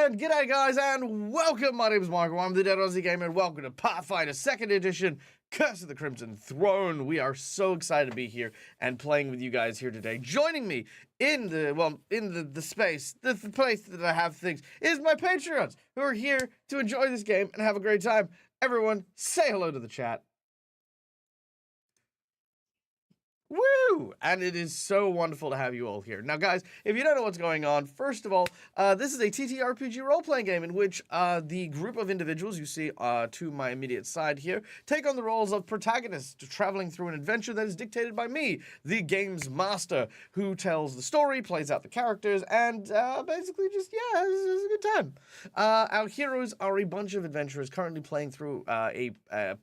And g'day guys and welcome, my name is Marco, I'm the Dead Aussie Gamer and welcome to Pathfinder 2nd Edition, Curse of the Crimson Throne. We are so excited to be here and playing with you guys here today. Joining me in the space, the place that I have things, is my Patreons who are here to enjoy this game and have a great time. Everyone, say hello to the chat. Woo! And it is so wonderful to have you all here. Now, guys, if you don't know what's going on, first of all, this is a TTRPG role-playing game in which the group of individuals you see to my immediate side here take on the roles of protagonists, traveling through an adventure that is dictated by me, the game's master, who tells the story, plays out the characters, and basically just, yeah, it's a good time. Our heroes are a bunch of adventurers currently playing through a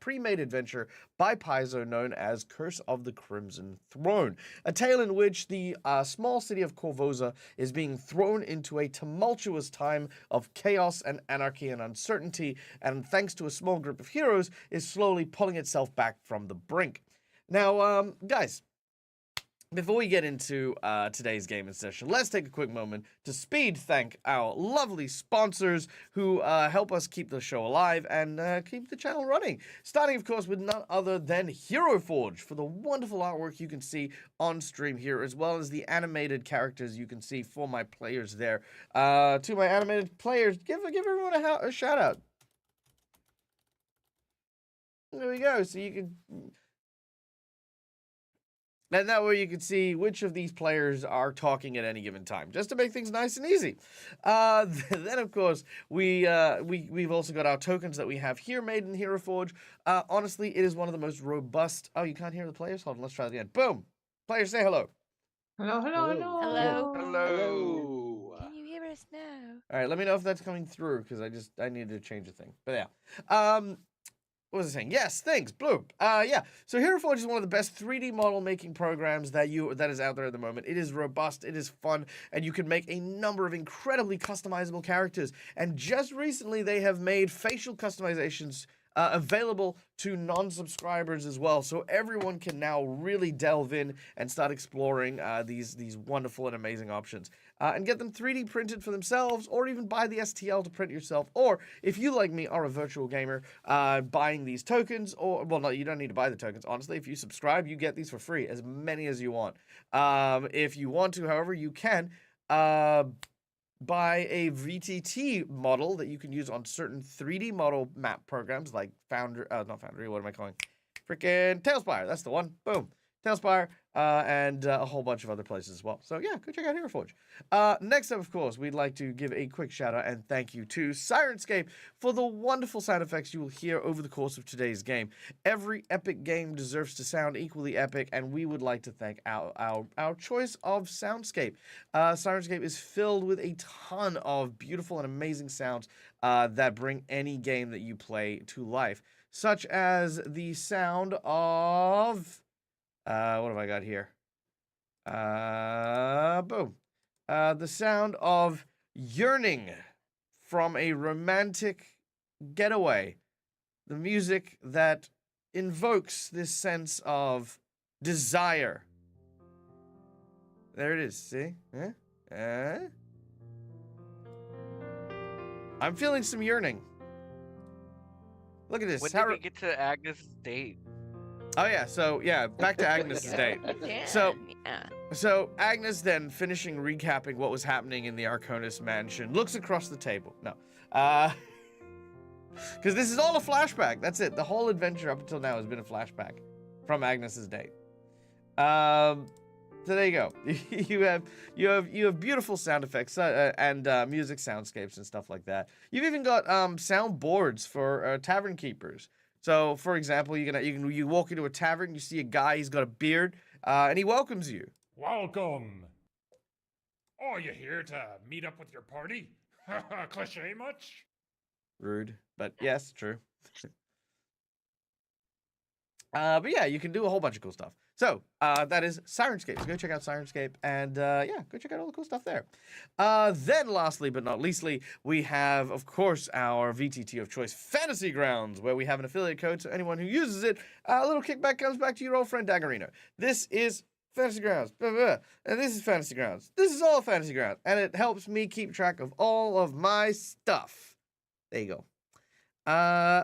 pre-made adventure by Paizo known as Curse of the Crimson Throne, a tale in which the small city of Korvosa is being thrown into a tumultuous time of chaos and anarchy and uncertainty, and thanks to a small group of heroes, is slowly pulling itself back from the brink. Now, guys, before we get into today's gaming session, let's take a quick moment to speed thank our lovely sponsors who help us keep the show alive and keep the channel running. Starting, of course, with none other than Hero Forge for the wonderful artwork you can see on stream here, as well as the animated characters you can see for my players there. To my animated players, give everyone a shout out. There we go. So you can. And that way you can see which of these players are talking at any given time, just to make things nice and easy. Then, of course, we've also got our tokens that we have here made in Hero Forge. Honestly, it is one of the most robust... Oh, you can't hear the players? Hold on, let's try that again. Boom! Players, say hello. Hello, hello, hello. Hello. Hello. Can you hear us now? All right, let me know if that's coming through, because I need to change a thing. But yeah. What was I saying? Yes, thanks, Blue. Yeah. So Hero Forge is one of the best 3D model making programs that is out there at the moment. It is robust, it is fun, and you can make a number of incredibly customizable characters. And just recently, they have made facial customizations available to non-subscribers as well, so everyone can now really delve in and start exploring these wonderful and amazing options, and get them 3D printed for themselves, or even buy the STL to print yourself. Or if you, like me, are a virtual gamer, buying these tokens, or well, no, you don't need to buy the tokens. Honestly, if you subscribe, you get these for free, as many as you want. If you want to, however, you can buy a VTT model that you can use on certain 3D model map programs like not Foundry, what am I calling? Freaking Tailspire, that's the one. Boom. Tailspire, and a whole bunch of other places as well. So yeah, go check out Hero Forge. Next up, of course, we'd like to give a quick shout out and thank you to Sirenscape for the wonderful sound effects you will hear over the course of today's game. Every epic game deserves to sound equally epic, and we would like to thank our choice of soundscape. Sirenscape is filled with a ton of beautiful and amazing sounds that bring any game that you play to life, such as the sound of... what have I got here? Boom. The sound of yearning from a romantic getaway. The music that invokes this sense of desire. There it is, see? I'm feeling some yearning. Look at this. When did we get to Agnes' date? Oh yeah, so yeah, back to Agnes' date. Yeah, So Agnes then, finishing recapping what was happening in the Arconis mansion, looks across the table. No. Because this is all a flashback. That's it. The whole adventure up until now has been a flashback from Agnes' date. So there you go. you have beautiful sound effects and music soundscapes and stuff like that. You've even got sound boards for tavern keepers. So, for example, you walk into a tavern, you see a guy, he's got a beard, and he welcomes you. Welcome. Are you here to meet up with your party? Cliché much? Rude, but yes, true. But yeah, you can do a whole bunch of cool stuff. So, that is Sirenscape. So go check out Sirenscape, and yeah, go check out all the cool stuff there. Then, lastly but not leastly, we have, of course, our VTT of choice, Fantasy Grounds, where we have an affiliate code, so anyone who uses it, a little kickback comes back to your old friend Daggerino. This is Fantasy Grounds, blah, blah, blah. And this is Fantasy Grounds. This is all Fantasy Grounds. And it helps me keep track of all of my stuff. There you go.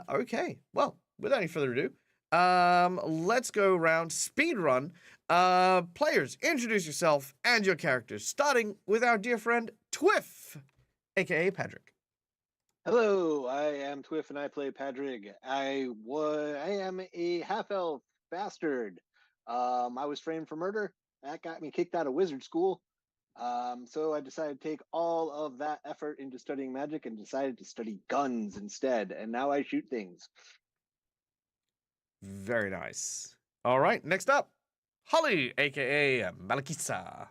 Okay. Well, without any further ado, let's go around speed run. Players, introduce yourself and your characters, starting with our dear friend Twiff, aka Patrick. Hello, I am Twiff and I play Padrig. I am a half-elf bastard. I was framed for murder. That got me kicked out of wizard school. So I decided to take all of that effort into studying magic and decided to study guns instead. And now I shoot things. Very nice. All right, next up, Holly, aka Malakisa.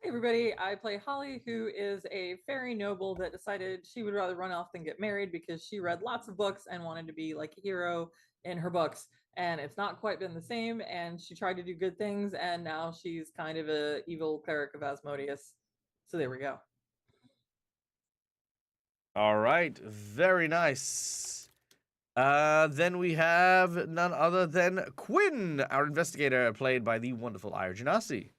Hey everybody, I play Holly, who is a fairy noble that decided she would rather run off than get married because she read lots of books and wanted to be like a hero in her books. And it's not quite been the same, and she tried to do good things, and now she's kind of a evil cleric of Asmodeus. So there we go. All right, very nice. Then we have none other than Quinn, our investigator, played by the wonderful Ira Janasi.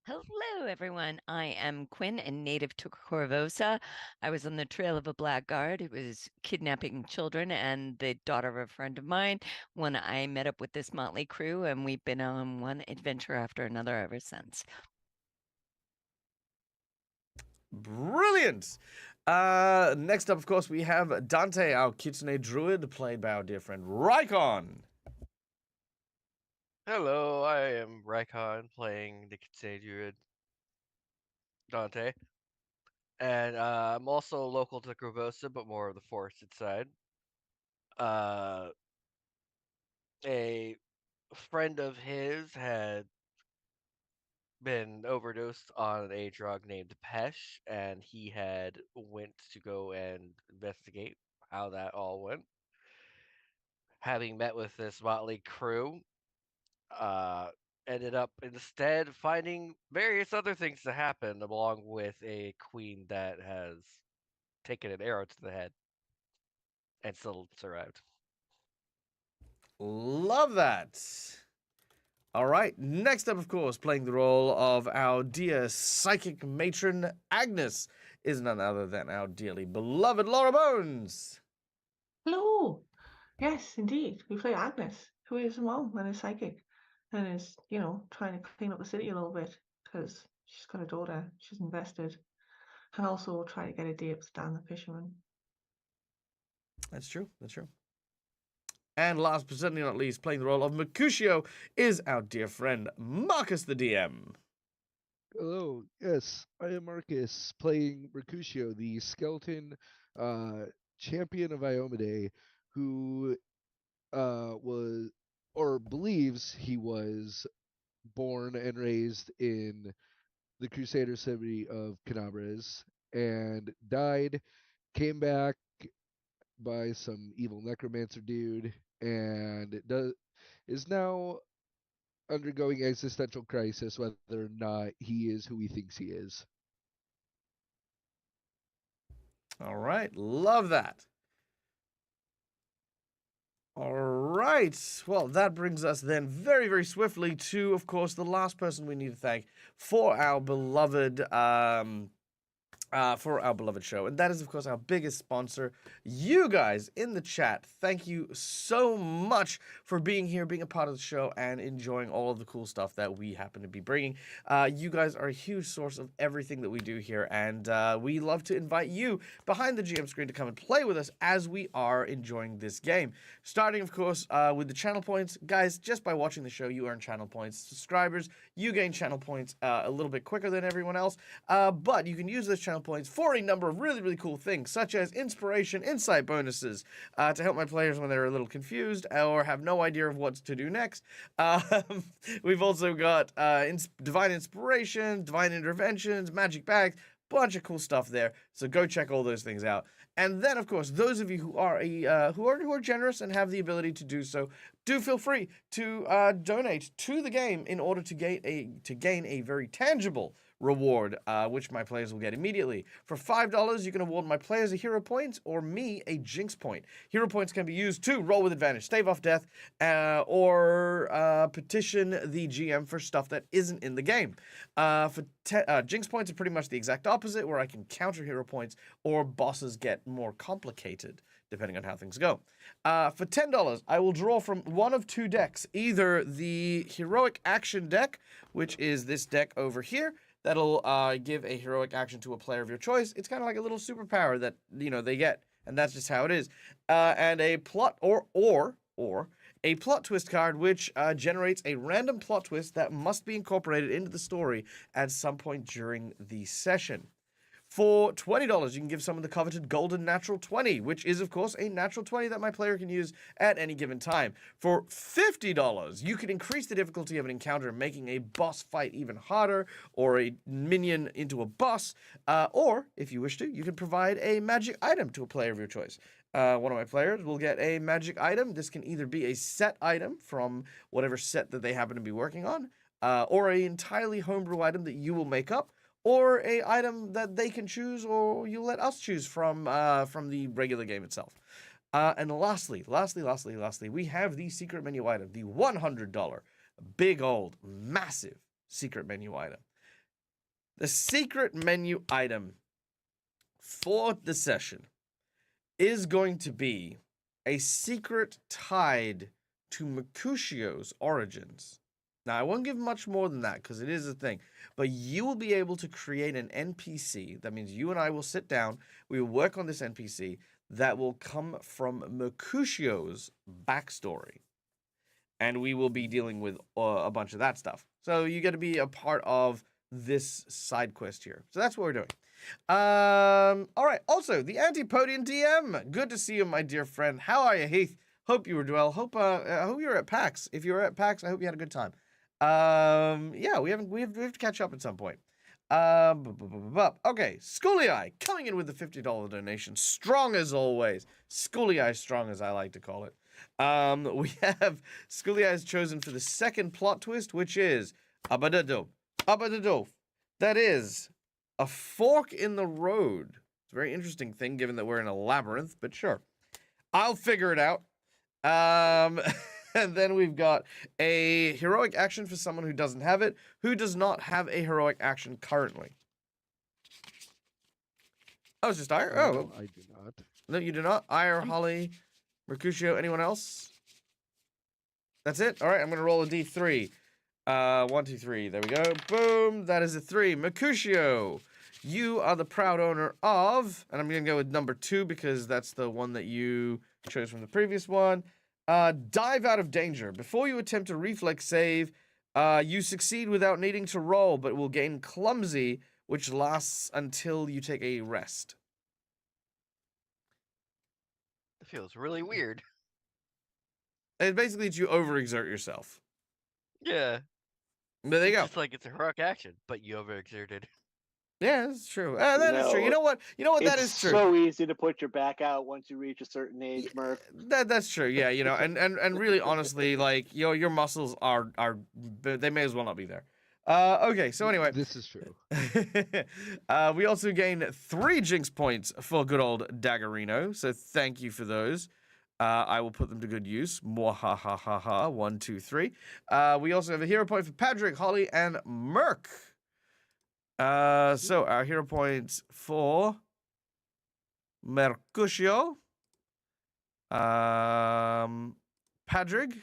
Hello, everyone. I am Quinn, a native to Korvosa. I was on the trail of a blackguard who was kidnapping children and the daughter of a friend of mine when I met up with this motley crew, and we've been on one adventure after another ever since. Brilliant. Next up, of course, we have Dante, our kitsune druid, played by our dear friend Rykon. Hello, I am Raikon playing the Kitsune Druid Dante. And I'm also local to Korvosa, but more of the forested side. A friend of his had been overdosed on a drug named Pesh, and he had went to go and investigate how that all went. Having met with this motley crew, ended up instead finding various other things to happen, along with a queen that has taken an arrow to the head and still survived. Love that. All right, next up, of course, playing the role of our dear psychic matron, Agnes, is none other than our dearly beloved Laura Bones. Hello. Yes, indeed. We play Agnes, who is a mom and is psychic and is, trying to clean up the city a little bit because she's got a daughter she's invested, and also try to get a date with Dan the fisherman. That's true. That's true. And last but certainly not least, playing the role of Mercutio is our dear friend Marcus the DM. Hello, yes, I am Marcus, playing Mercutio, the skeleton champion of Iomade, who was, or believes he was, born and raised in the Crusader city of Canabres, and died, came back by some evil necromancer dude, and is now undergoing existential crisis whether or not he is who he thinks he is. All right, love that. All right, well, that brings us then very, very swiftly to, of course, the last person we need to thank for our beloved show, and that is, of course, our biggest sponsor, you guys in the chat. Thank you so much for being here, being a part of the show, and enjoying all of the cool stuff that we happen to be bringing. You guys are a huge source of everything that we do here, and we love to invite you behind the GM screen to come and play with us as we are enjoying this game. Starting, of course, with the channel points. Guys, just by watching the show, you earn channel points. Subscribers, you gain channel points a little bit quicker than everyone else, but you can use those channel points for a number of really, really cool things, such as inspiration, insight bonuses, to help my players when they're a little confused or have no idea of what to do next. We've also got divine inspiration, divine interventions, magic bags, bunch of cool stuff there. So go check all those things out. And then, of course, those of you who are generous and have the ability to do so, do feel free to donate to the game in order to gain a very tangible reward, which my players will get immediately. For $5, you can award my players a hero point or me a jinx point. Hero points can be used to roll with advantage, stave off death, or petition the GM for stuff that isn't in the game. Jinx points are pretty much the exact opposite, where I can counter hero points or bosses get more complicated, depending on how things go. For $10, I will draw from one of two decks, either the heroic action deck, which is this deck over here, that'll give a heroic action to a player of your choice. It's kind of like a little superpower that, they get, and that's just how it is. And a plot, or a plot twist card, which generates a random plot twist that must be incorporated into the story at some point during the session. For $20, you can give someone the coveted golden natural 20, which is, of course, a natural 20 that my player can use at any given time. For $50, you can increase the difficulty of an encounter, making a boss fight even harder, or a minion into a boss, or, if you wish to, you can provide a magic item to a player of your choice. One of my players will get a magic item. This can either be a set item from whatever set that they happen to be working on, or an entirely homebrew item that you will make up, or a item that they can choose, or you let us choose from the regular game itself. And lastly, we have the secret menu item, the $100 big old massive secret menu item. The secret menu item for the session is going to be a secret tied to Mercutio's origins. Now, I won't give much more than that because it is a thing, but you will be able to create an NPC. That means you and I will sit down, we will work on this NPC that will come from Mercutio's backstory, and we will be dealing with a bunch of that stuff. So you get to be a part of this side quest here. So that's what we're doing. All right. Also, the Antipodian DM. Good to see you, my dear friend. How are you, Heath? Hope you were well. I hope you're at PAX. If you were at PAX, I hope you had a good time. Yeah, we have to catch up at some point. Okay, Schooly Eye coming in with the $50 donation, strong as always. Schooly Eye strong, as I like to call it. We have Schooly Eye's chosen for the second plot twist, which is Abadado. That is a fork in the road. It's a very interesting thing, given that we're in a labyrinth, but sure, I'll figure it out. And then we've got a heroic action for someone who doesn't have it, who does not have a heroic action currently. Oh, it's just Ire? Oh. I do not. No, you do not? Ire, Holly, Mercutio, anyone else? That's it? All right, I'm going to roll a D3. 1, 2, 3. There we go. Boom. That is a 3. Mercutio, you are the proud owner of, and I'm going to go with number 2 because that's the one that you chose from the previous one. Dive out of danger. Before you attempt a reflex save, you succeed without needing to roll, but will gain clumsy, which lasts until you take a rest. It feels really weird. It basically lets you overexert yourself. Yeah. But there you go. Just like it's a heroic action, but you overexerted. Yeah, that's true. That is true. You know what? That is true. It's so easy to put your back out once you reach a certain age, Murph. That's true. Yeah, and really, honestly, like your muscles are they may as well not be there. Okay, so anyway, This is true. we also gain 3 jinx points for good old Daggerino. So thank you for those. I will put them to good use. Mwahahaha. 1, 2, 3. We also have a hero point for Patrick, Holly, and Merc. So our hero points for Mercutio, Padrig,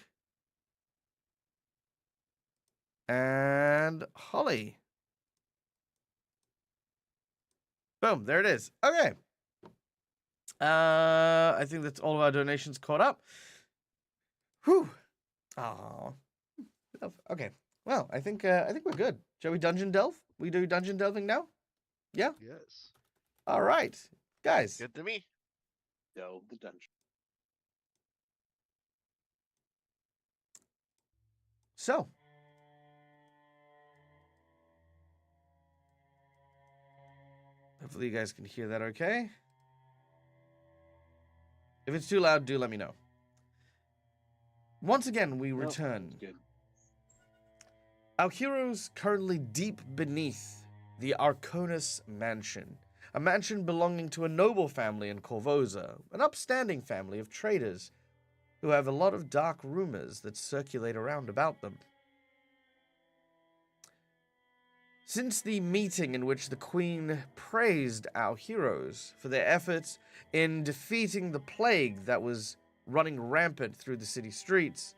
and Holly. Boom, there it is. Okay. I think that's all of our donations caught up. Whew. Aw. Okay. Well, I think we're good. Shall we dungeon delve? We do dungeon delving now? Yeah? Yes. All right. Guys. Good to me. Delve the dungeon. So. Hopefully you guys can hear that okay. If it's too loud, do let me know. Once again, we return. Good. Our heroes currently deep beneath the Arconis Mansion, a mansion belonging to a noble family in Korvosa, an upstanding family of traders who have a lot of dark rumors that circulate around about them. Since the meeting in which the Queen praised our heroes for their efforts in defeating the plague that was running rampant through the city streets,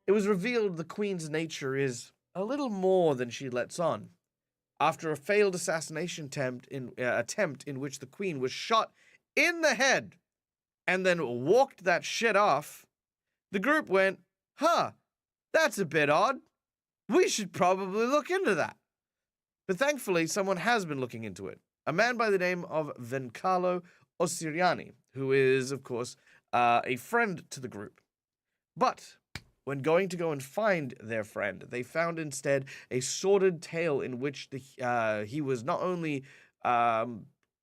it was revealed the Queen's nature is a little more than she lets on. After a failed assassination attempt in which the Queen was shot in the head and then walked that shit off, the group went, huh, that's a bit odd. We should probably look into that. But thankfully, someone has been looking into it. A man by the name of Vencalo Osiriani, who is, of course, a friend to the group. But when going to go and find their friend, they found instead a sordid tale in which he was not only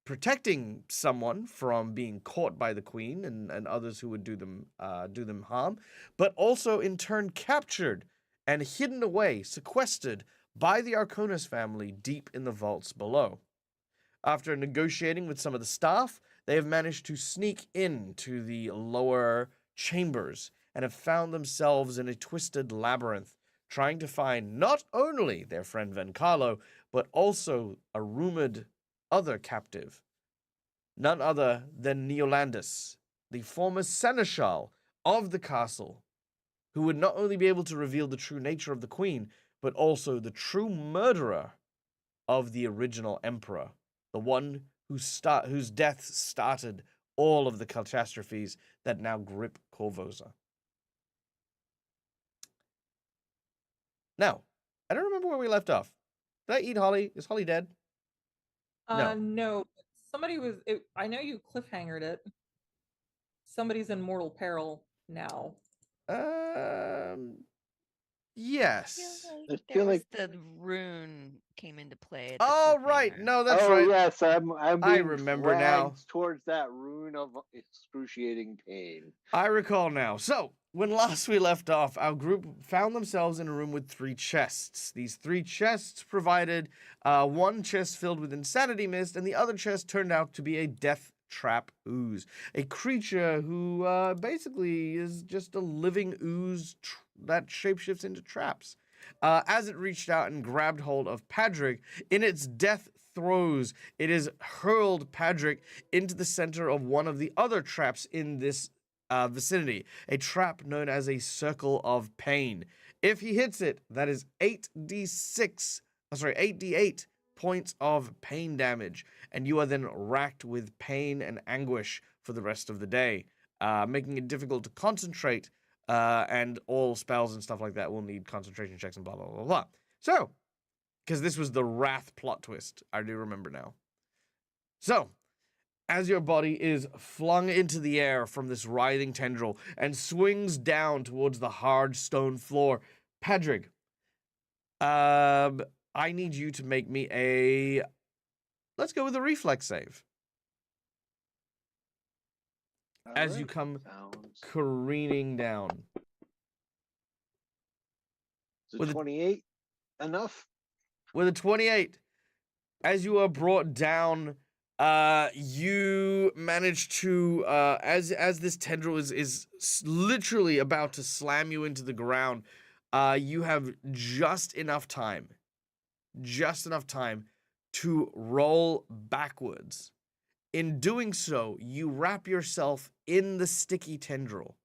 protecting someone from being caught by the Queen and others who would do them harm, but also in turn captured and hidden away, sequestered by the Arconis family deep in the vaults below. After negotiating with some of the staff, they have managed to sneak into the lower chambers and have found themselves in a twisted labyrinth, trying to find not only their friend Vencalo, but also a rumored other captive, none other than Neolandus, the former seneschal of the castle, who would not only be able to reveal the true nature of the Queen, but also the true murderer of the original emperor, the one whose death started all of the catastrophes that now grip Korvosa. Now, I don't remember where we left off. Did I eat Holly? Is Holly dead? No. No. Somebody was. I know you cliffhangered it. Somebody's in mortal peril now. Yes. I There feel was like- the rune came into play. At the Oh, right. cliffhanger. No, that's oh right. yes, I'm I being remember now. dragged towards that rune of excruciating pain. I recall now. So, when last we left off, our group found themselves in a room with 3 chests. These 3 chests provided one chest filled with insanity mist, and the other chest turned out to be a death trap ooze. A creature who basically is just a living ooze that shapeshifts into traps. As it reached out and grabbed hold of Padric, in its death throes, it has hurled Padric into the center of one of the other traps in this vicinity, a trap known as a circle of pain. If he hits it, that is 8d8 points of pain damage, and you are then racked with pain and anguish for the rest of the day, making it difficult to concentrate, and all spells and stuff like that will need concentration checks and blah, blah, blah, blah. So, because this was the Wrath plot twist, I do remember now. So, as your body is flung into the air from this writhing tendril and swings down towards the hard stone floor, Padric, I need you to make me a... Let's go with a reflex save. As you come careening down. Is With it a- 28 enough? With a 28, as you are brought down, you manage to, as this tendril is literally about to slam you into the ground, you have just enough time to roll backwards. In doing so, you wrap yourself in the sticky tendril.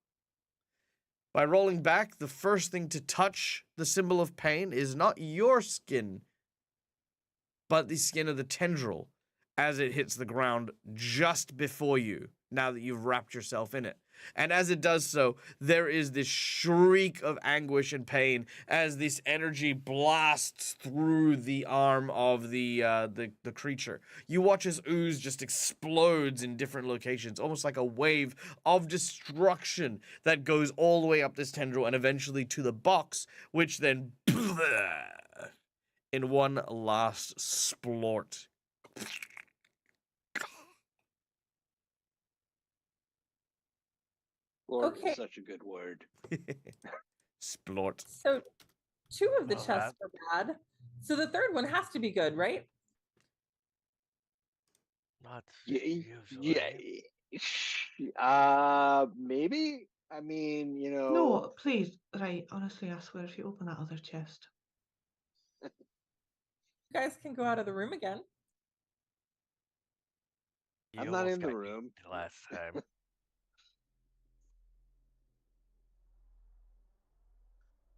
By rolling back, the first thing to touch the symbol of pain is not your skin, but the skin of the tendril as it hits the ground just before you, now that you've wrapped yourself in it. And as it does so, there is this shriek of anguish and pain as this energy blasts through the arm of the creature. You watch as ooze just explodes in different locations, almost like a wave of destruction that goes all the way up this tendril and eventually to the box, which then in one last splort. Lord Okay. is such a good word. Splort. So 2 of the Not chests are bad. So the third one has to be good, right? Not Yeah, usually. maybe. I mean, No, please. Right, honestly, I swear if you open that other chest. You guys can go out of the room again. You I'm not almost in the got room. eaten last time.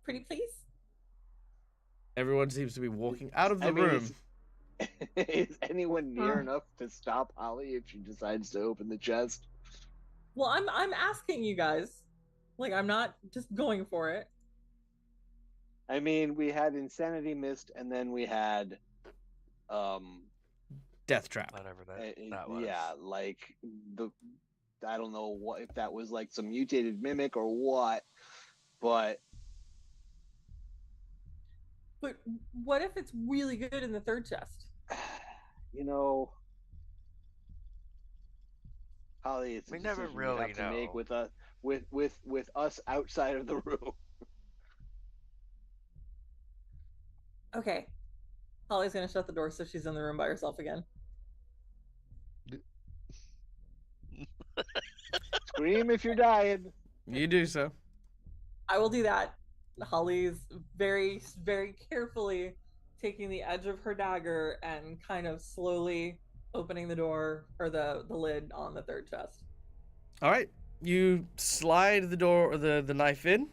Pretty please. Everyone seems to be walking out of the I mean, room. is anyone near Huh. enough to stop Holly if she decides to open the chest? Well, I'm asking you guys. Like, I'm not just going for it. I mean, we had Insanity Mist, and then we had, Death trap. Whatever that was. yeah, like I don't know what if that was like some mutated mimic or what, but But what if it's really good in the third chest? Holly, it's a We never decision you have really to make know. with us with us outside of the room. Okay. Holly's gonna shut the door so she's in the room by herself again. Scream if you're dying. You do so. I will do that. Holly's very, very carefully taking the edge of her dagger and kind of slowly opening the door or the lid on the third chest. All right. You slide the door or the knife in.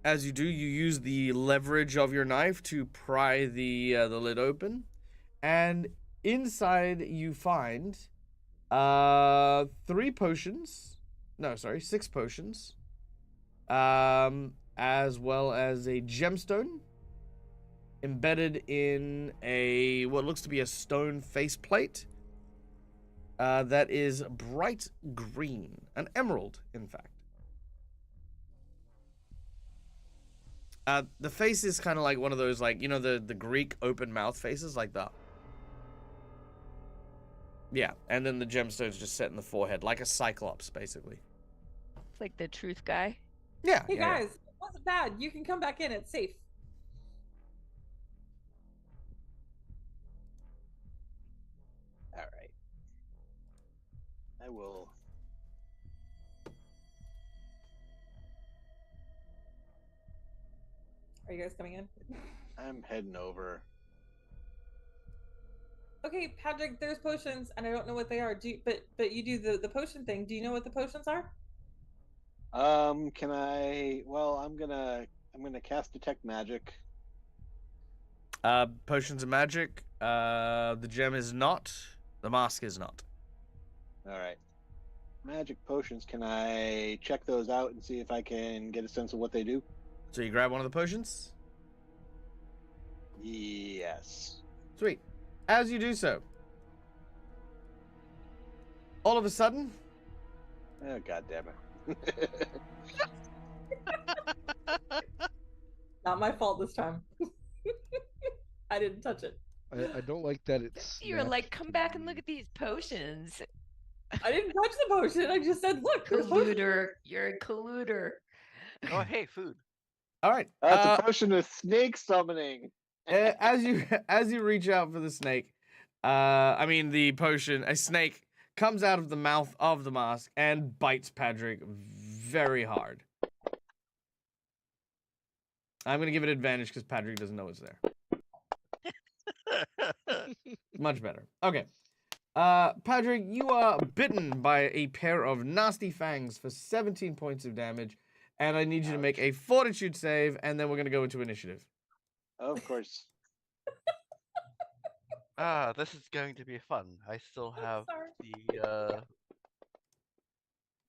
As you do, you use the leverage of your knife to pry the lid open, and inside you find 6 potions, as well as a gemstone embedded in a what looks to be a stone faceplate. That is bright green, an emerald, in fact. The face is kind of like one of those, like, the Greek open mouth faces, like that. Yeah, and then the gemstone's just set in the forehead, like a cyclops, basically. It's like the truth guy. Yeah. Hey yeah, guys, it wasn't bad. You can come back in. It's safe. All right. I will. Are you guys coming in? I'm heading over. Okay, Patrick, there's potions, and I don't know what they are. But you do the potion thing. Do you know what the potions are? Can I? Well, I'm gonna cast detect magic. Potions of magic. The gem is not. The mask is not. All right. Magic potions. Can I check those out and see if I can get a sense of what they do? So you grab one of the potions? Yes. Sweet. As you do so, all of a sudden, Oh, God damn it. Not my fault this time. I didn't touch it. I don't like that it's. You're like, come back and look at these potions. I didn't touch the potion. I just said, look, there's potions. Colluder. You're a colluder. Oh, hey, food. all right. That's a potion of snake summoning. As you reach out for the snake, the potion, a snake comes out of the mouth of the mask and bites Patrick very hard. I'm gonna give it advantage because Patrick doesn't know it's there. Much better. Okay. Patrick, you are bitten by a pair of nasty fangs for 17 points of damage, and I need you to make a fortitude save, and then we're gonna go into initiative. Of course. This is going to be fun. I still have sorry. the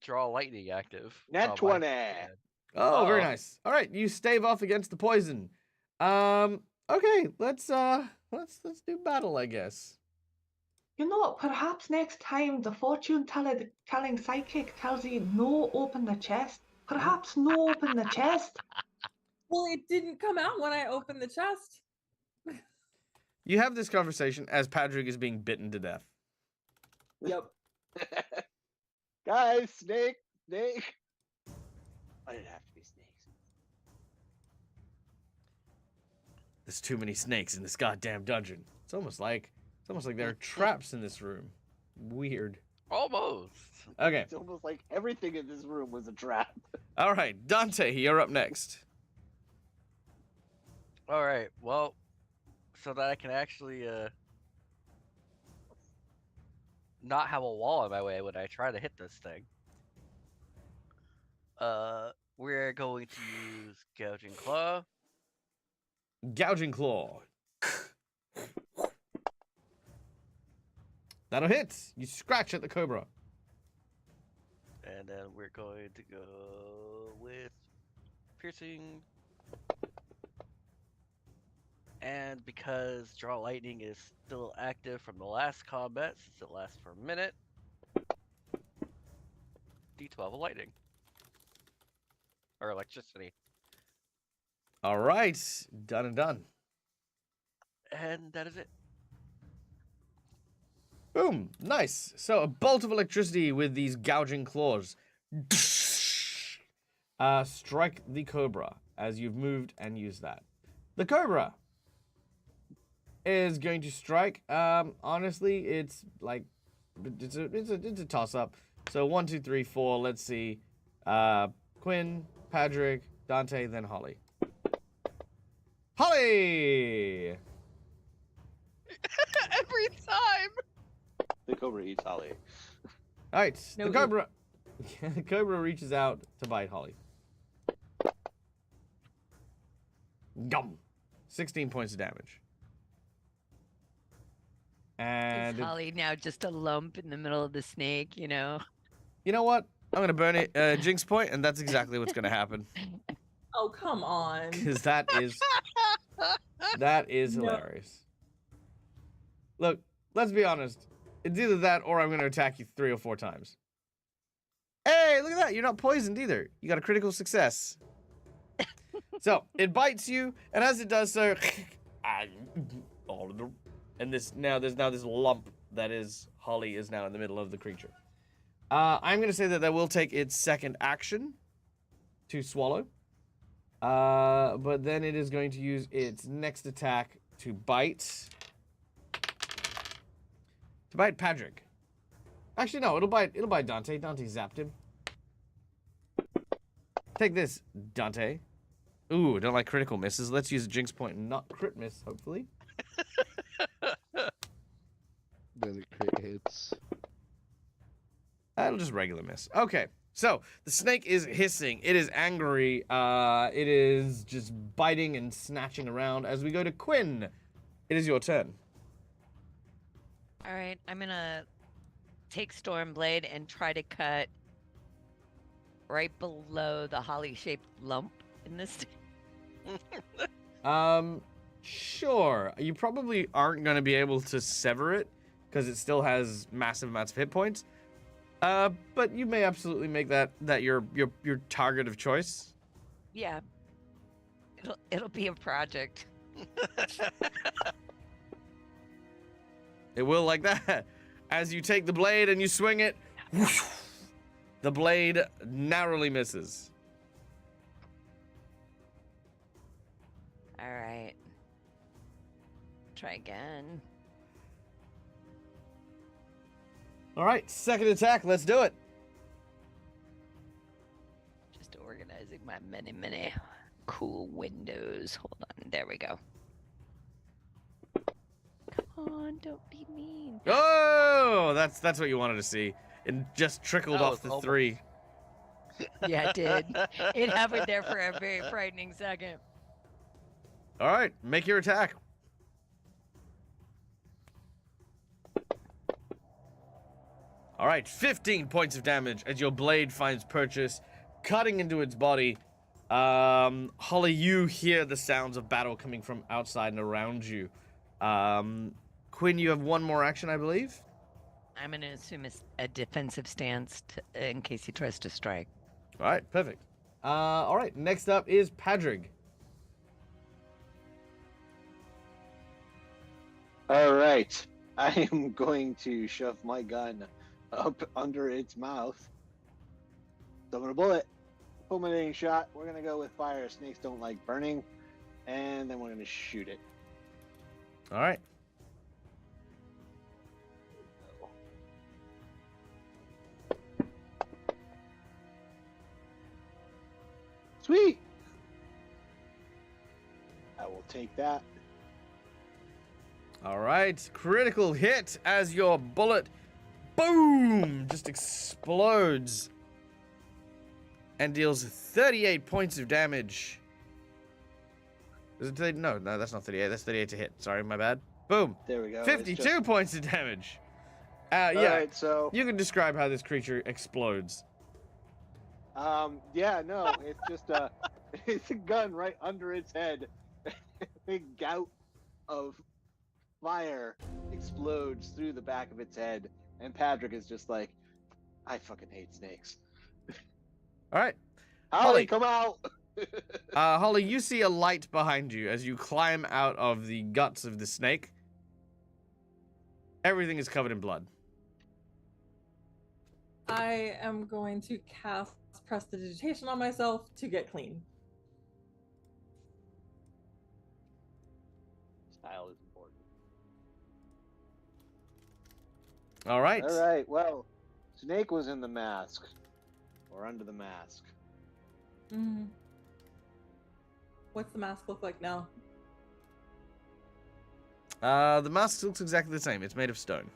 draw lightning active. Nat on my 20. hand. Oh, very Oh. nice. All right, you stave off against the poison. Okay, let's do battle, I guess. You know what? Perhaps next time the fortune telling psychic tells you no, open the chest. Perhaps no, open the chest. Well, it didn't come out when I opened the chest. You have this conversation as Patrick is being bitten to death. Yep. Guys, snake. Why did it have to be snakes? There's too many snakes in this goddamn dungeon. It's almost like there are traps in this room. Weird. Almost. Okay. It's almost like everything in this room was a trap. All right, Dante, you're up next. All right. Well, so that I can actually not have a wall in my way when I try to hit this thing. We're going to use Gouging Claw. Gouging Claw. That'll hit. You scratch at the cobra. And then we're going to go with Piercing. And because Draw Lightning is still active from the last combat, since it lasts for a minute, D12 of lightning. Or electricity. All right, done and done. And that is it. Boom, nice. So a bolt of electricity with these gouging claws. Strike the cobra as you've moved and used that. The cobra is going to strike. Honestly, it's like it's a toss up. So 1, 2, 3, 4. Let's see. Quinn, Patrick, Dante, then Holly. Holly. Every time. The cobra eats Holly. All right, No, the cobra. The cobra reaches out to bite Holly. Gum. 16 points of damage. And Is Holly now just a lump in the middle of the snake, you know? you know what? I'm gonna burn it, Jinx point, and that's exactly what's gonna happen. Oh, come on. Because that is No. hilarious. Look, let's be honest. It's either that or I'm gonna attack you 3 or 4 times. Hey, look at that! You're not poisoned either. You got a critical success. So it bites you, and as it does so, and there's now this lump that is Holly is now in the middle of the creature. I'm gonna say that will take its second action to swallow. But then it is going to use its next attack to bite. To bite Patrick. Actually, no, it'll bite Dante. Dante zapped him. Take this, Dante. Ooh, don't like critical misses. Let's use a Jinx point and not crit miss, hopefully. Then it crit hits. That'll just regular miss. Okay, so the snake is hissing. It is angry. It is just biting and snatching around. As we go to Quinn, it is your turn. All right, I'm gonna take Stormblade and try to cut right below the holly-shaped lump in this. Sure. You probably aren't going to be able to sever it because it still has massive amounts of hit points. But you may absolutely make that your target of choice. Yeah, it'll be a project. It will like that. As you take the blade and you swing it, whoosh, the blade narrowly misses. All right. Try again. All right, second attack. Let's do it. Just organizing my many cool windows. Hold on. There we go. Come on, don't be mean. Oh, that's what you wanted to see. It just trickled That off was the almost- 3. Yeah, it did. It happened there for a very frightening second. All right, make your attack. All right, 15 points of damage as your blade finds purchase, cutting into its body. Holly, you hear the sounds of battle coming from outside and around you. Quinn, you have one more action, I believe. I'm going to assume it's a defensive stance in case he tries to strike. All right, perfect. All right, next up is Padraig. All right. I am going to shove my gun up under its mouth. Summon a bullet. Fulminating shot. We're going to go with fire. Snakes don't like burning. and then we're going to shoot it. All right. Sweet. I will take that. All right. Critical hit as your bullet, boom, just explodes and deals 38 points of damage. Is it 30? No, that's not 38. That's 38 to hit. Sorry, my bad. Boom. There we go. 52 points of damage. All Yeah. right, so You can describe how this creature explodes. yeah, no, it's just it's a gun right under its head. Big gout of fire explodes through the back of its head, and Patrick is just like, I fucking hate snakes. All right. Holly, come out. Holly, you see a light behind you as you climb out of the guts of the snake. Everything is covered in blood. I am going to cast Prestidigitation on myself to get clean. Style is important. All right. All right, well, Snake was in the mask, or under the mask. Mm. What's the mask look like now? The mask looks exactly the same. It's made of stone.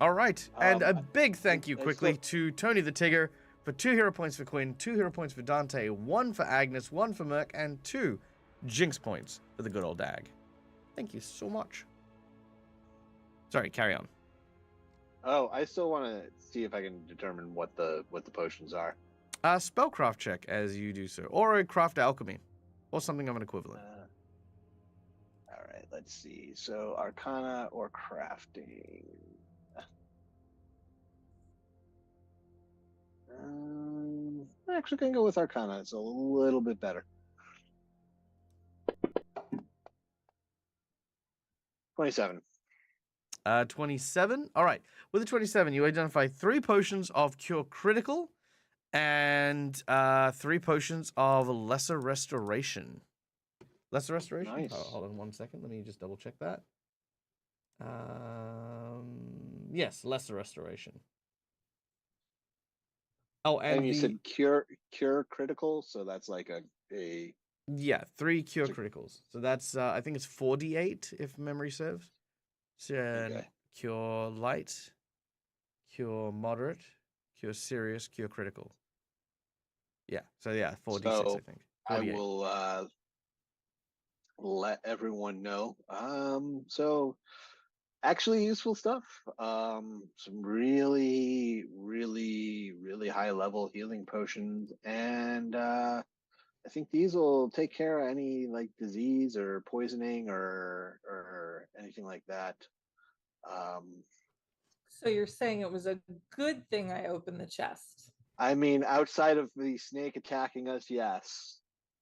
All right. And a big thank you quickly to Tony the Tigger for 2 hero points for Quinn, 2 hero points for Dante, 1 for Agnes, 1 for Merc, and 2 Jinx points for the good old Dag. Thank you so much. Sorry, carry on. Oh, I still want to see if I can determine what the potions are. Spellcraft check as you do so, or a craft alchemy, or something of an equivalent. All right, let's see. So Arcana or crafting. I'm actually gonna go with Arcana. It's a little bit better. 27. 27. All right. With the 27, you identify 3 potions of Cure Critical and 3 potions of Lesser Restoration. Lesser Restoration? Nice. Oh, hold on 1 second. Let me just double check that. Yes, Lesser Restoration. Oh, And you said cure critical, so that's like a yeah, 3 Cure Criticals. So that's I think it's 4d8 if memory serves. So Okay. Cure Light, Cure Moderate, Cure Serious, Cure Critical. Yeah, so yeah, 4d6 So I think. 48. I will let everyone know. So actually useful stuff. Some really, really, really high level healing potions, and I think these will take care of any like disease or poisoning or anything like that. So you're saying it was a good thing I opened the chest? I mean, outside of the snake attacking us, yes.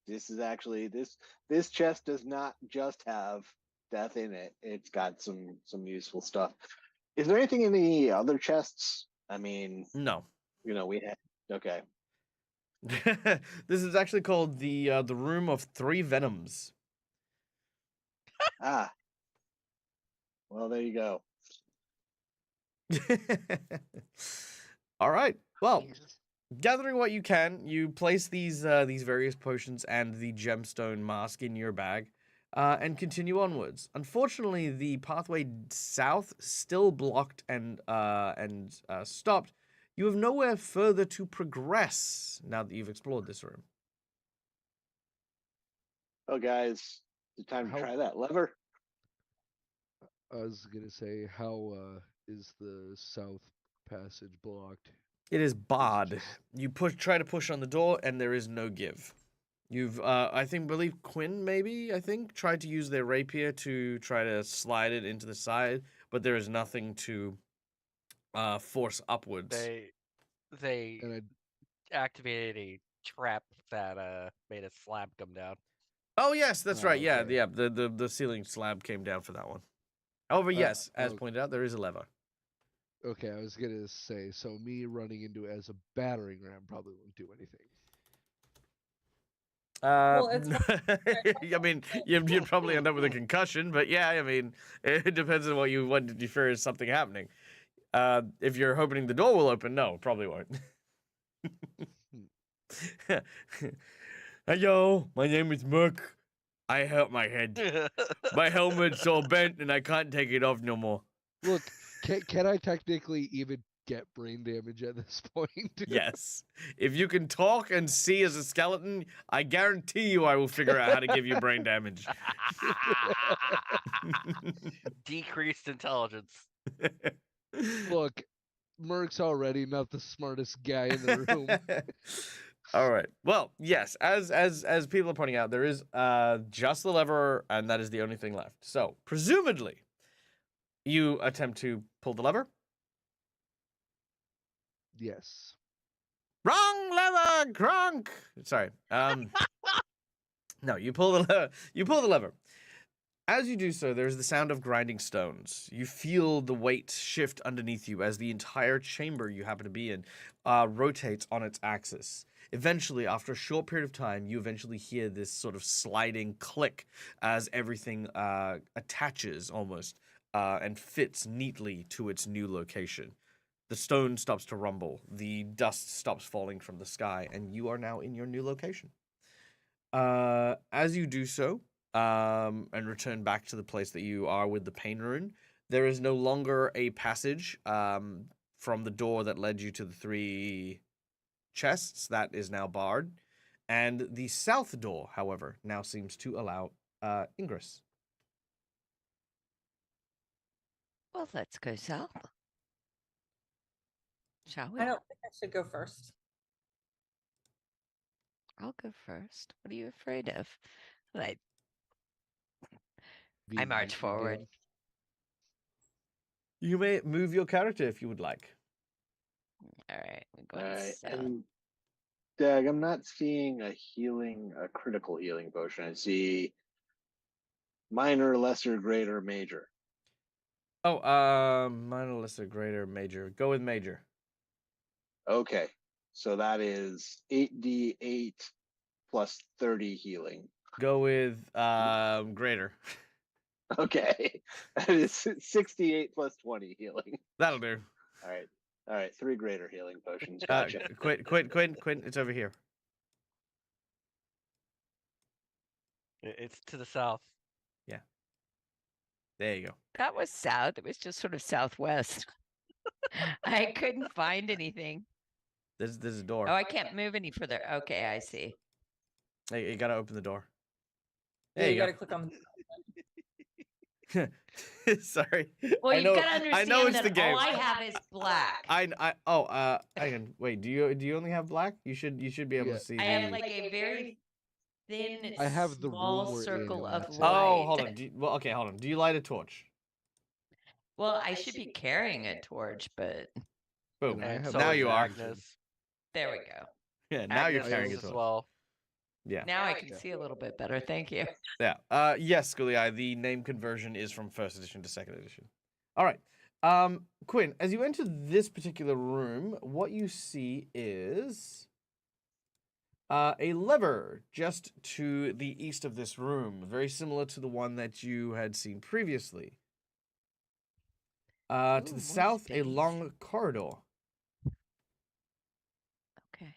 This is actually this chest does not just have death in it. It's got some useful stuff. Is there anything in the other chests? I mean, No. we had okay. This is actually called the Room of 3 Venoms. Ah. Well, there you go. All right. Well, gathering what you can, you place these various potions and the gemstone mask in your bag, and continue onwards. Unfortunately, the pathway south still blocked and stopped. You have nowhere further to progress now that you've explored this room. Oh, guys, it's time to try that lever. I was gonna say, how is the south passage blocked? It is barred. just- You try to push on the door, and there is no give. You've, believe Quinn tried to use their rapier to try to slide it into the side, but there is nothing to force upwards. They And activated a trap that made a slab come down. Oh yes, that's right. Yeah, okay. yeah. The ceiling slab came down for that one. However, yes, as oh. pointed out, there is a lever. Okay, I was gonna say, so me running into it as a battering ram probably won't do anything. Well, it's I mean, you'd probably end up with a concussion, but yeah, I mean, it depends on what you fear is something happening. If you're hoping the door will open, no, probably won't. Hello, my name is Merc. I hurt my head. My helmet's all bent and I can't take it off no more. Look, can I technically even get brain damage at this point? Yes. If you can talk and see as a skeleton, I guarantee you I will figure out how to give you brain damage. Decreased intelligence. Look, Merc's already not the smartest guy in the room. All right. Well, yes, as people are pointing out, there is just the lever, and that is the only thing left. So, presumably, you attempt to pull the lever. Yes. Wrong lever, Gronk. Sorry. No, you pull the lever. As you do so, there's the sound of grinding stones. You feel the weight shift underneath you as the entire chamber you happen to be in rotates on its axis. Eventually, after a short period of time, you eventually hear this sort of sliding click as everything attaches almost and fits neatly to its new location. The stone stops to rumble, the dust stops falling from the sky, and you are now in your new location. As you do so, and return back to the place that you are with the pain rune, there is no longer a passage from the door that led you to the 3 chests. That is now barred. And the south door, however, now seems to allow ingress. Well, let's go south. Shall we? I don't think I should go first. I'll go first. What are you afraid of? I Being march beaten forward. again. You may move your character if you would like. All right, we're All going right, south. and Dag, I'm not seeing a critical healing potion. I see minor, lesser, greater, major. Oh, minor, lesser, greater, major. Go with major. Okay, so that is 8d8 plus 30 healing. Go with greater. Okay, that is 68 plus 20 healing. That'll do. All right, 3 greater healing potions. Gotcha. Quinn, it's over here. It's to the south. There you go. That was south. It was just sort of southwest. I couldn't find anything. There's a door. Oh, I can't move any further. Okay, I see. Hey, you gotta open the door. Yeah, There you you gotta click on go. Sorry. Well, I you've know, got to understand I know it's that the game. all I have is black. hang on. Wait, do you only have black? You should be able Yeah. to see I the have like a very thin, I have the small room we're in circle on of that side. light. Oh, hold on. Okay, hold on. Do you light a torch? Well, I should be carrying a torch, but Boom. And I And have so now is you are. Agnes. there we go. Yeah, now you're Agnes carrying a is as torch. well. Yeah. Now I can see a little bit better. Thank you. Yeah. Yes, Schoolie, the name conversion is from 1st edition to 2nd edition. All right. Quinn, as you enter this particular room, what you see is a lever just to the east of this room, very similar to the one that you had seen previously. To Ooh, the more south, a space. long corridor. Okay.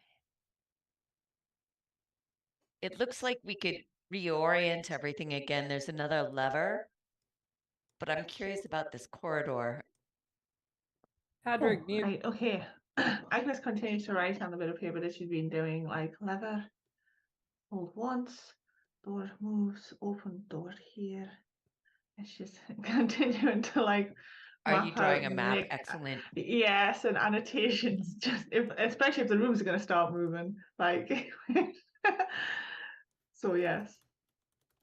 It looks like we could reorient everything again. There's another lever, but I'm curious about this corridor. Patrick. Oh, right, okay. Agnes continues to write on the bit of paper that she's been doing, like lever, hold once, door moves, open door here. It's just continuing to like Are you map drawing out a map? make- Excellent. Yes, and annotations. Just especially if the rooms are going to start moving, like. So yes,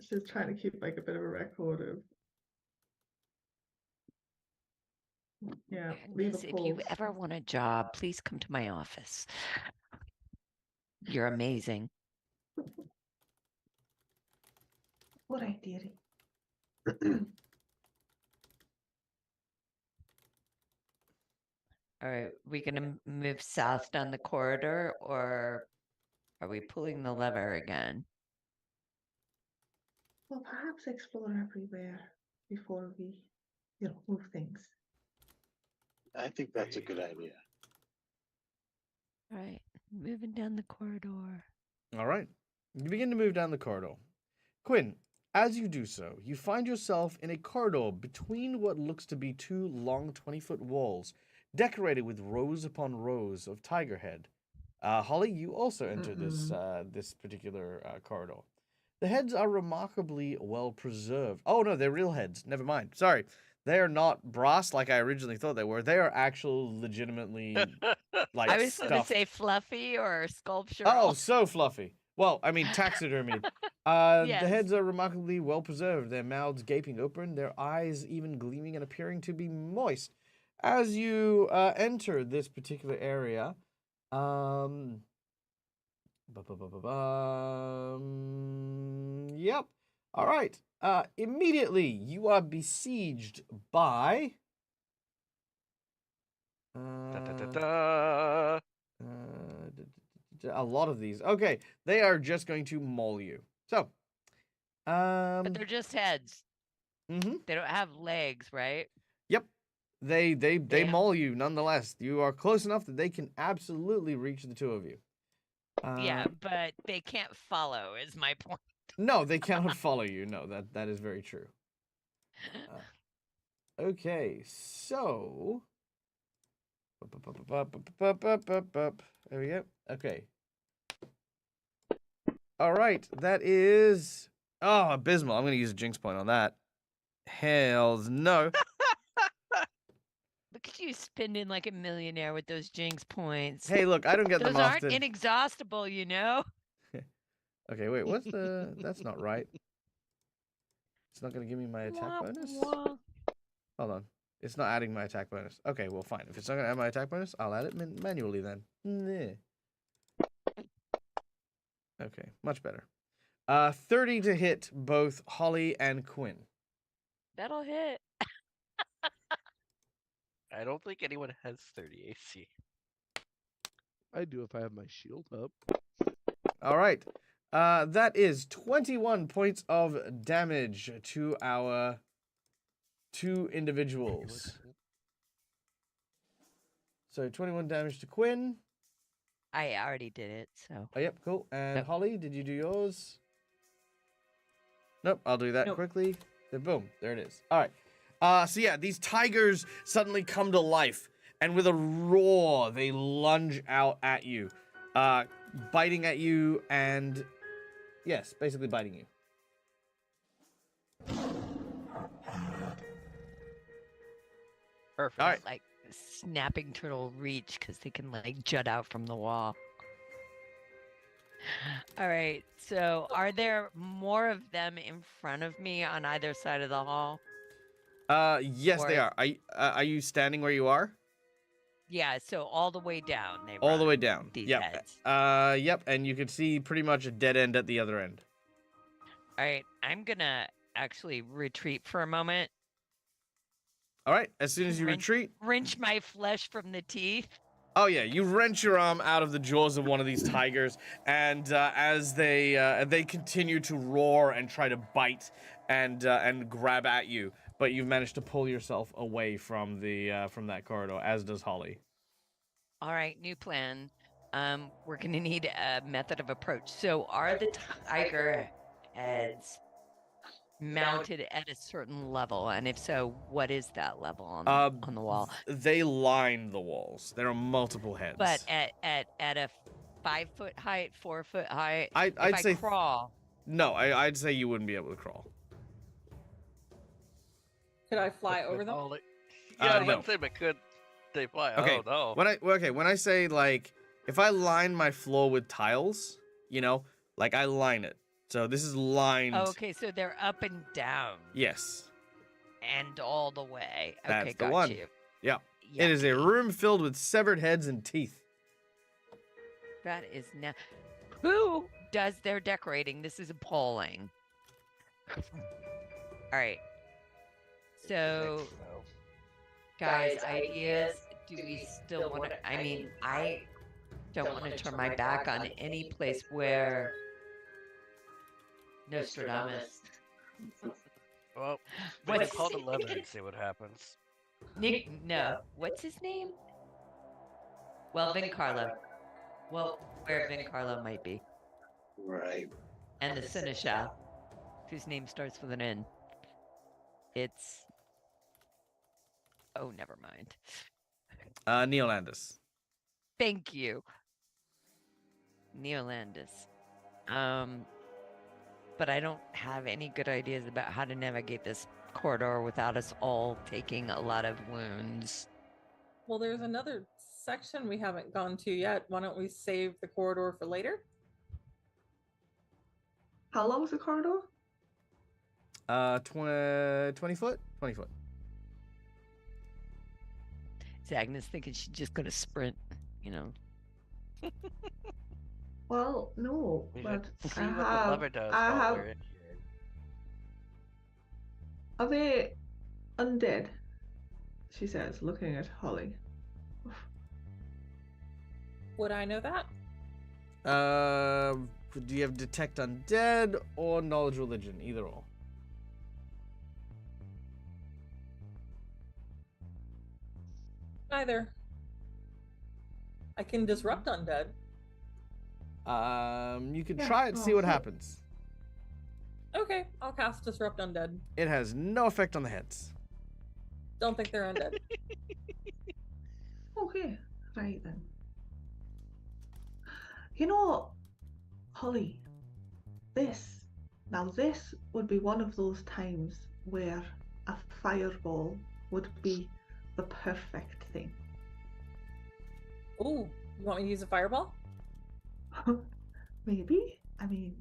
she's trying to keep like a bit of a record of. Yeah, leave a Agnes, if you pulse. ever want a job, please come to my office. You're amazing. All right, dearie. All right, we gonna move south down the corridor, or are we pulling the lever again? Well, perhaps explore everywhere before we, move things. I think that's a good idea. All right, moving down the corridor. All right. You begin to move down the corridor. Quinn, as you do so, you find yourself in a corridor between what looks to be two long 20-foot walls, decorated with rows upon rows of tiger head. Holly, you also enter this particular corridor. The heads are remarkably well preserved. Oh no, they're real heads. Never mind. Sorry. They are not brass like I originally thought they were. They are actual legitimately like I was going to stuffed. say fluffy or sculptural. Oh, so fluffy. Well, I mean taxidermied. Yes. The heads are remarkably well preserved, their mouths gaping open, their eyes even gleaming and appearing to be moist. As you enter this particular area, yep. All right. Immediately, you are besieged by Da-da-da-da. a lot of these. Okay, they are just going to maul you. So, But they're just heads. mm-hmm. They don't have legs, right? Yep. They Yeah. maul you nonetheless. You are close enough that they can absolutely reach the two of you. Yeah, but they can't follow, is my point. No, they cannot follow you. No, that is very true. Okay, so there we go. Okay. All right, that is abysmal. I'm gonna use a jinx point on that. Hells no. Look at you spending like a millionaire with those jinx points. Hey, look, I don't get Those them aren't often. inexhaustible, you know? Okay, wait, what's the... That's not right. It's not going to give me my attack bonus? Wah. Hold on. It's not adding my attack bonus. Okay, well, fine. If it's not going to add my attack bonus, I'll add it manually then. Nah. Okay, much better. 30 to hit both Holly and Quinn. That'll hit. I don't think anyone has 30 AC. I do if I have my shield up. All right. That is 21 points of damage to our two individuals. So 21 damage to Quinn. I already did it, so. Oh, yep, cool. And Yep. Holly, did you do yours? Nope, I'll do that Nope. quickly. Then boom, there it is. All right. So yeah, these tigers suddenly come to life, and with a roar, they lunge out at you, biting at you, and yes, basically biting you. Perfect. All right. Like snapping turtle reach because they can like jut out from the wall. All right. So are there more of them in front of me on either side of the hall? Yes, they Or- are. Are you standing where you are? Yeah, so all the way down. They All the run, way down. These Yep. heads. Yep, and you can see pretty much a dead end at the other end. All right, I'm gonna actually retreat for a moment. All right, as soon as you Wrench- retreat, Wrench my flesh from the teeth. oh yeah, you wrench your arm out of the jaws of one of these tigers, and as they continue to roar and try to bite and grab at you, but you've managed to pull yourself away from from that corridor, as does Holly. All right, new plan. We're gonna need a method of approach. So are the tiger heads mounted at a certain level? And if so, what is that level on the wall? They line the walls. There are multiple heads. But at a 5-foot height, 4-foot height, I'd if say I crawl. no. I'd say you wouldn't be able to crawl. Could I fly over them? All yeah, no. let's say, but could they fly? Okay, Oh no. When I say like if I line my floor with tiles, like I line it. So this is lined. Oh, okay, so they're up and down Yes. and all the way. That's Okay, the got one. you. Yeah. It is a Yucky. room filled with severed heads and teeth. That is now. Who does their decorating? This is appalling. All right. So, guys, ideas. Do we still want to? I mean, I don't want to turn my back on any place where Nostradamus Well, we What's can pull the lever and see what happens. Nick? No. What's his name? Well, Vincarlo. Well, where Vincarlo might be. Right. And the Seneschal, whose name starts with an N. It's... Oh, never mind. Neolandis. Thank you. Neolandis. But I don't have any good ideas about how to navigate this corridor without us all taking a lot of wounds. Well, there's another section we haven't gone to yet. Why don't we save the corridor for later? How long is the corridor? 20 foot? 20 foot. Is Agnes thinking she's just going to sprint, you know? Well, no, We but should see I what the have, lever does I while have, we're in here. are they undead? She says, looking at Holly. Would I know that? Do you have detect undead or knowledge religion? Either or. Neither. I can disrupt undead. You can Yeah, try it, see what so- happens. Okay, I'll cast disrupt undead. It has no effect on the heads. Don't think they're undead. Okay, right then. You know, Holly, this would be one of those times where a fireball would be the perfect thing. Ooh, you want me to use a fireball? Maybe? I mean,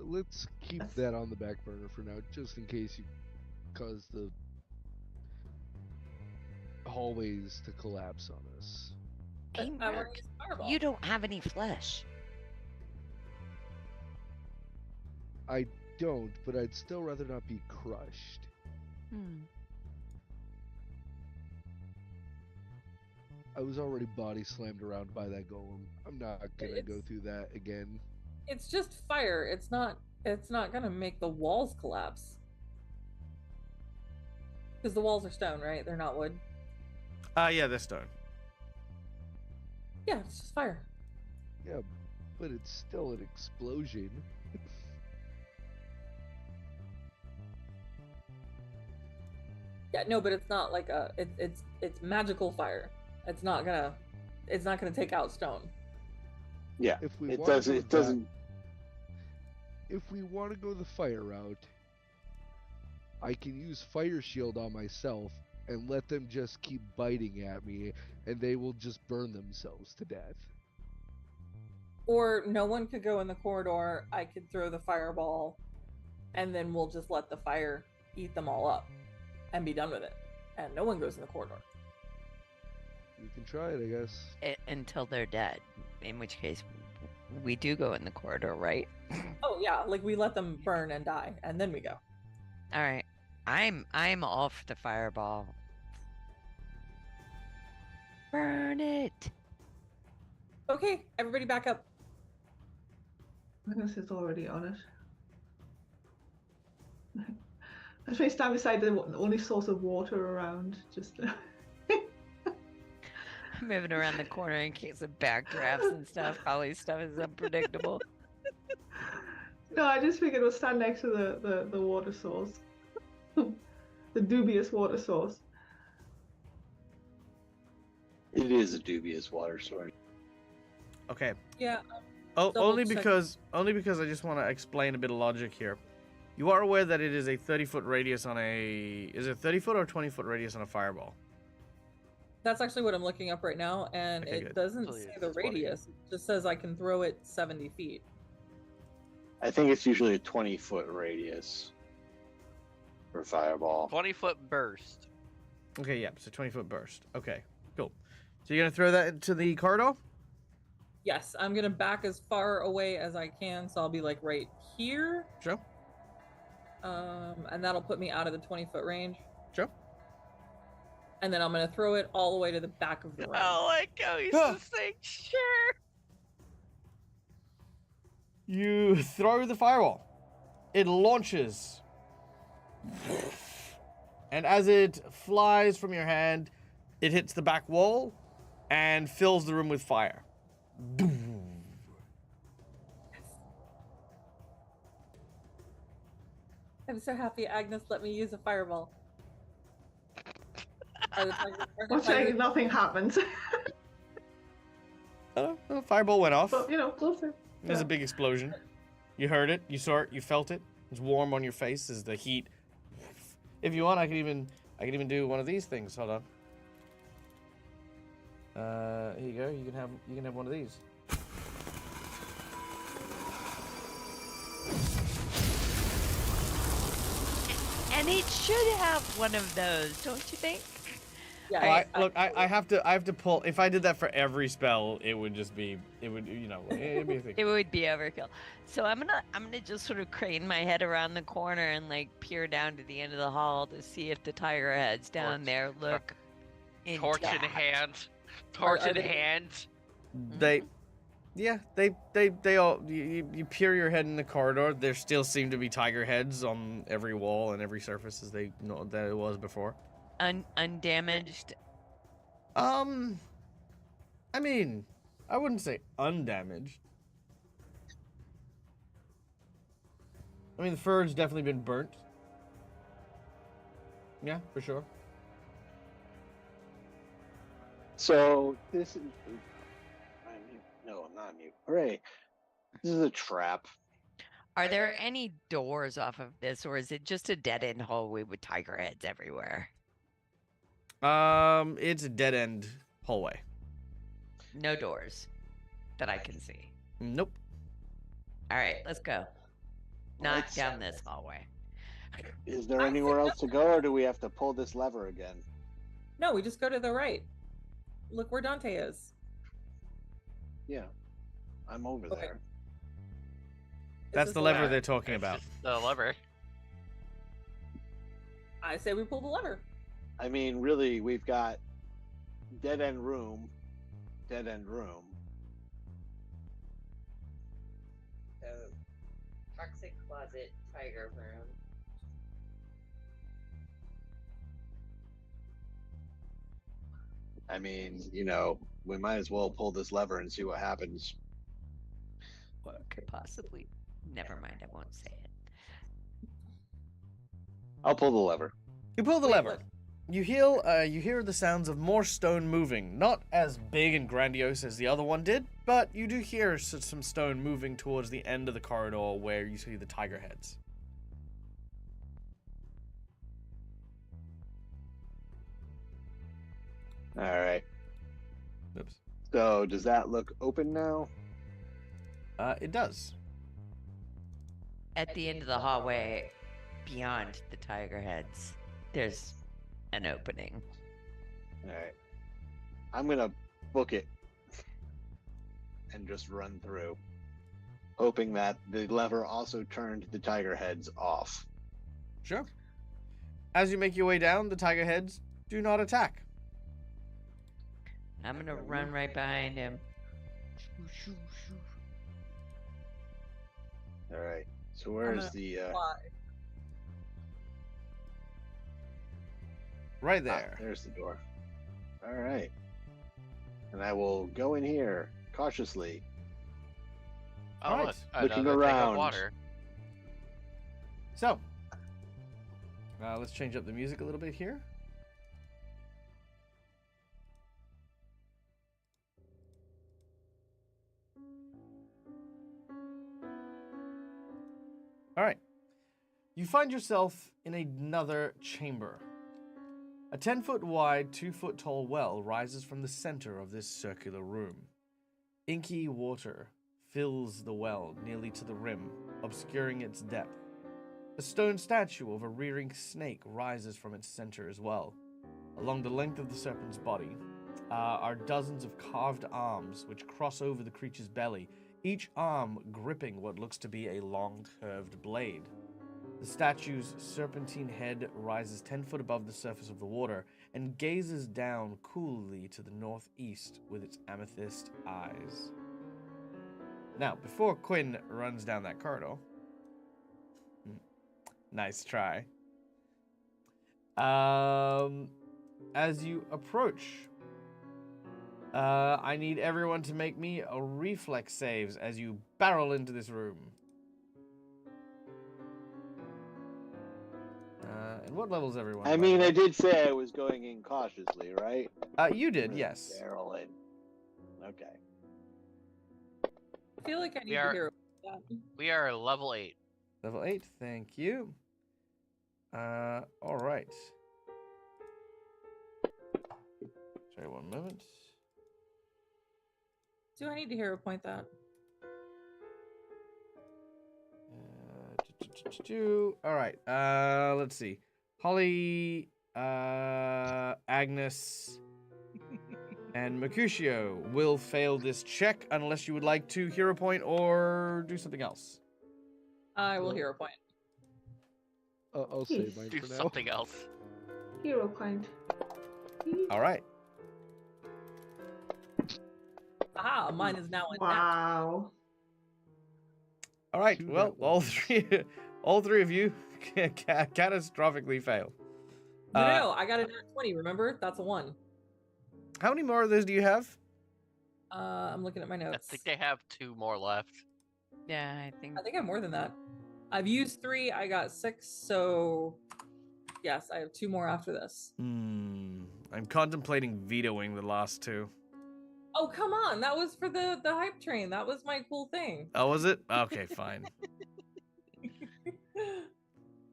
Let's keep That's- that on the back burner for now, just in case you cause the hallways to collapse on us. But Hey, I want Mark, to use a fireball. you don't have any flesh. I don't, but I'd still rather not be crushed. Hmm. I was already body slammed around by that golem. I'm not gonna go through that again. It's just fire. It's not gonna make the walls collapse. Because the walls are stone, right? They're not wood. Yeah, they're stone. Yeah, it's just fire. Yeah, but it's still an explosion. Yeah, no, but it's not like a it's magical fire. It's not gonna take out stone. Yeah. If we It wanna doesn't. go It doesn't. If we want to go the fire route, I can use fire shield on myself and let them just keep biting at me, and they will just burn themselves to death. Or no one could go in the corridor. I could throw the fireball, and then we'll just let the fire eat them all up, and be done with it. And no one goes in the corridor. You can try it, I guess. Until they're dead. In which case, we do go in the corridor, right? Oh yeah, like we let them burn and die, and then we go. All right. I'm off the fireball. Burn it. Okay, everybody back up. Agnes is already on it. I try to stand beside the only source of water around, just Moving around the corner in case of backdrafts and stuff. Holly's stuff is unpredictable. No, I just figured we'll stand next to the water source. The dubious water source. It is a dubious water source. Okay. Yeah. Oh, Double only check. because I just want to explain a bit of logic here. You are aware that it is a 30-foot radius on a... Is it 30-foot or 20-foot radius on a fireball? That's actually what I'm looking up right now, and Okay, it good. doesn't Please, say the it's 20. radius. It just says I can throw it 70 feet. I think it's usually a 20-foot radius for fireball. 20-foot burst. Okay, yeah, so 20-foot burst. Okay, cool. So you're going to throw that into the corridor? Yes, I'm gonna back as far away as I can, so I'll be like right here. Sure. And that'll put me out of the 20-foot range. Sure. And then I'm gonna throw it all the way to the back of the room. I like how he's Huh. just saying, sure. You throw the fireball. it launches. And as it flies from your hand, it hits the back wall and fills the room with fire. I'm so happy Agnes let me use a fireball. Are the tigers- are the What's saying tigers- nothing happens? A fireball went off. But, you know, closer. There's a big explosion. You heard it, you saw it, you felt it. It's warm on your face as the heat. If you want, I can even do one of these things. Hold on. Here you go. You can have one of these. And it should have one of those, don't you think? Yeah, I have to pull. If I did that for every spell, it would just be. It would, it'd be a thing. It would be overkill. So I'm gonna just sort of crane my head around the corner and like peer down to the end of the hall to see if the tiger heads down there look Torch in intact. hand. Torch Are in they- hand. They, yeah, they all. You peer your head in the corridor. There still seem to be tiger heads on every wall and every surface as they know that it was before. Undamaged. I mean, I wouldn't say undamaged. I mean, the fur's definitely been burnt. Yeah, for sure. So this is. I'm mute. No, I'm not mute. Hooray! This is a trap. Are there any doors off of this, or is it just a dead end hallway with tiger heads everywhere? It's a dead end hallway. No doors that I can see. Nope. All right, let's go. Not Let's- down this hallway. Is there anywhere else to go, or do we have to pull this lever again? No, we just go to the right. Look where Dante is. Yeah, I'm over Okay. there. That's is the lever lever. they're talking It's about. just the lever. I say we pull the lever. I mean, really, we've got dead end room, dead end room. So, toxic closet, tiger room. I mean, we might as well pull this lever and see what happens. What could possibly? Never mind, I won't say it. I'll pull the lever. You pull the Wait, lever. look. You hear the sounds of more stone moving. Not as big and grandiose as the other one did, but you do hear some stone moving towards the end of the corridor where you see the tiger heads. All right. Oops. So, does that look open now? It does. At the end of the hallway, beyond the tiger heads, there's an opening. All right. I'm gonna book it and just run through, hoping that the lever also turned the tiger heads off. Sure. As you make your way down, the tiger heads do not attack. I'm gonna run right behind him. All right. So where's the? Why? Right there. There's the door. All right. And I will go in here cautiously. Oh, Alright. look, Looking another thing of around. water. So, let's change up the music a little bit here. All right. You find yourself in another chamber. A 10-foot wide, 2-foot tall well rises from the center of this circular room. Inky water fills the well nearly to the rim, obscuring its depth. A stone statue of a rearing snake rises from its center as well. Along the length of the serpent's body are dozens of carved arms which cross over the creature's belly, each arm gripping what looks to be a long curved blade. The statue's serpentine head rises 10 foot above the surface of the water and gazes down coolly to the northeast with its amethyst eyes. Now, before Quinn runs down that corridor, Nice try. As you approach, I need everyone to make me a reflex saves as you barrel into this room. And what level's everyone? I by mean, the I way? did say I was going in cautiously, right? You did, Really yes. Barrel in. Okay. I feel like I need We to are- hear that. We are level 8. Level 8, thank you. All right. Sorry, one moment. Do I need to hero point that? All right. Let's see. Holly, Agnes, and Mercutio will fail this check unless you would like to hero point or do something else. I will Well, hero point. I'll save mine Do for now. something else. Hero point. All right. Aha, mine is now in nat. Wow. All right. Two Well, nat all ones. three of you catastrophically fail. No, I got a nat 20, remember? That's a 1. How many more of those do you have? I'm looking at my I notes. think they have 2 more left. Yeah, I think. I think I have more than that. I've used 3, I got 6, so yes, I have 2 more after this. I'm contemplating vetoing the last 2. Oh, come on. That was for the hype train. That was my cool thing. Oh, was it? Okay, fine.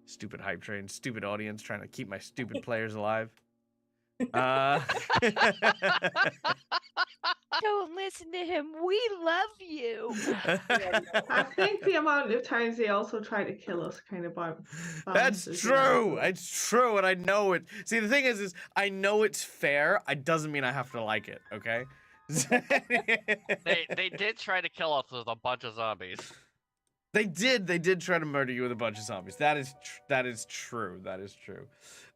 Stupid hype train, stupid audience trying to keep my stupid players alive. Don't listen to him. We love you. I think the amount of times they also try to kill us kind of That's balances it true. out. It's true, and I know it. See, the thing is I know it's fair. It doesn't mean I have to like it. Okay. They did try to kill us with a bunch of zombies. They did try to murder you with a bunch of zombies. That is true. That is true.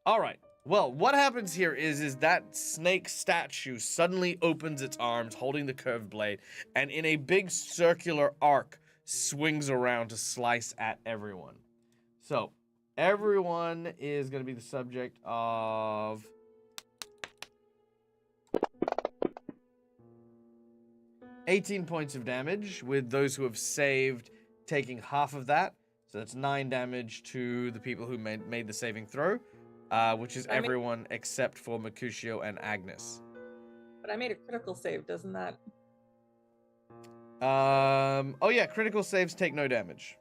All right. Well, what happens here is that snake statue suddenly opens its arms, holding the curved blade, and in a big circular arc swings around to slice at everyone. So, everyone is going to be the subject of 18 points of damage, with those who have saved taking half of that. So that's 9 damage to the people who made the saving throw, which is everyone except for Mercutio and Agnes. But I made a critical save, doesn't that? Oh yeah, critical saves take no damage.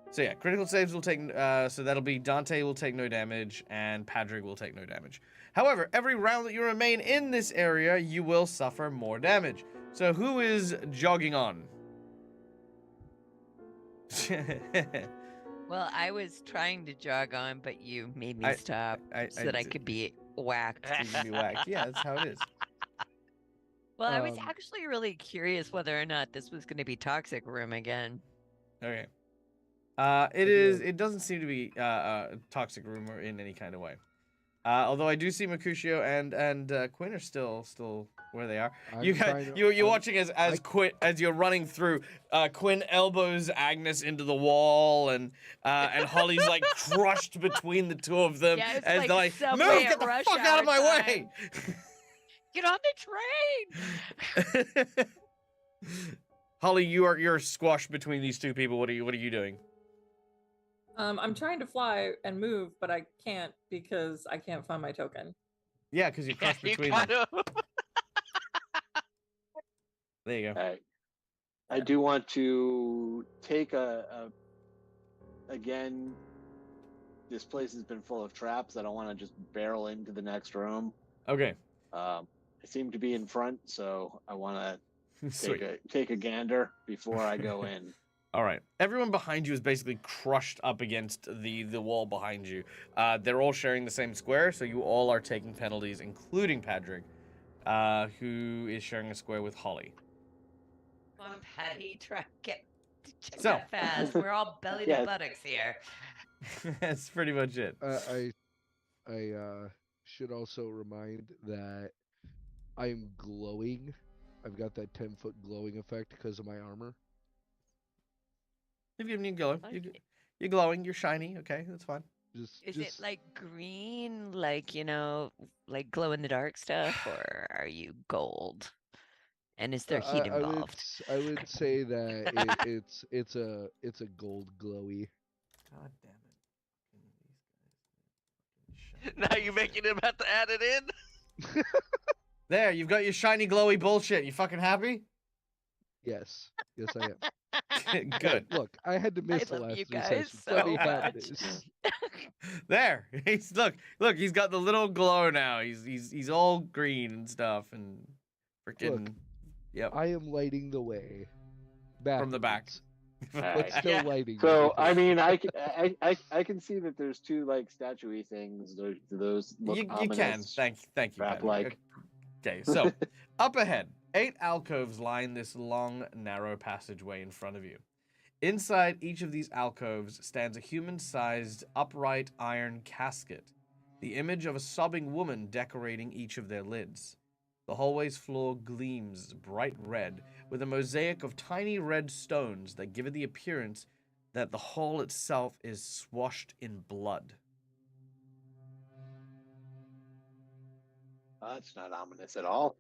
So yeah, critical saves will take, so that'll be Dante will take no damage, and Padrig will take no damage. However, every round that you remain in this area, you will suffer more damage. So who is jogging on? Well, I was trying to jog on, but you made me stop so that I could be whacked. So you can be whacked. Yeah, that's how it is. Well, I was actually really curious whether or not this was going to be Toxic Room again. Okay. It doesn't seem to be a toxic rumor in any kind of way. Although I do see Mercutio and Quinn are still where they are. You're watching as you're running through. Quinn elbows Agnes into the wall, and Holly's like crushed between the two of them. Yeah, it's as like they're like, Subway move, at get the rush fuck out of my hour way! Get on the train. Holly, you're squashed between these two people. What are you doing? I'm trying to fly and move, but I can't because I can't find my token. Yeah, because you're crushed between them. There you go. I do want to take again, this place has been full of traps. I don't want to just barrel into the next room. Okay. I seem to be in front, so I want to Sweet. take a gander before I go in. All right. Everyone behind you is basically crushed up against the wall behind you. They're all sharing the same square, so you all are taking penalties, including Padrig, who is sharing a square with Holly. Come on, Patty, try get check So- that fast. We're all belly to buttocks here. That's pretty much it. I should also remind that I'm glowing. I've got that 10-foot glowing effect because of my armor. If you need go, You're glowing. You're shiny. Okay, that's fine. Is it like green, like, like glow in the dark stuff, or are you gold? And is there heat involved? I would say that it's a gold glowy. God damn it. Now you're making him have to add it in? There, you've got your shiny glowy bullshit. You fucking happy? Yes, I am. Good. Look, I had to miss the love last you 3 guys sessions. so Let me have much. this. There. Look, he's got the little glow now. He's all green and stuff and freaking yep. I am lighting the way. From the back. But still Yeah. lighting. So I everything. mean, I can see that there's 2 like statuey things. Those look You can. ominous. Thank you, Crap Patrick. like. Okay, so up ahead, 8 alcoves line this long, narrow passageway in front of you. Inside each of these alcoves stands a human-sized, upright iron casket, the image of a sobbing woman decorating each of their lids. The hallway's floor gleams bright red, with a mosaic of tiny red stones that give it the appearance that the hall itself is swashed in blood. That's not ominous at all.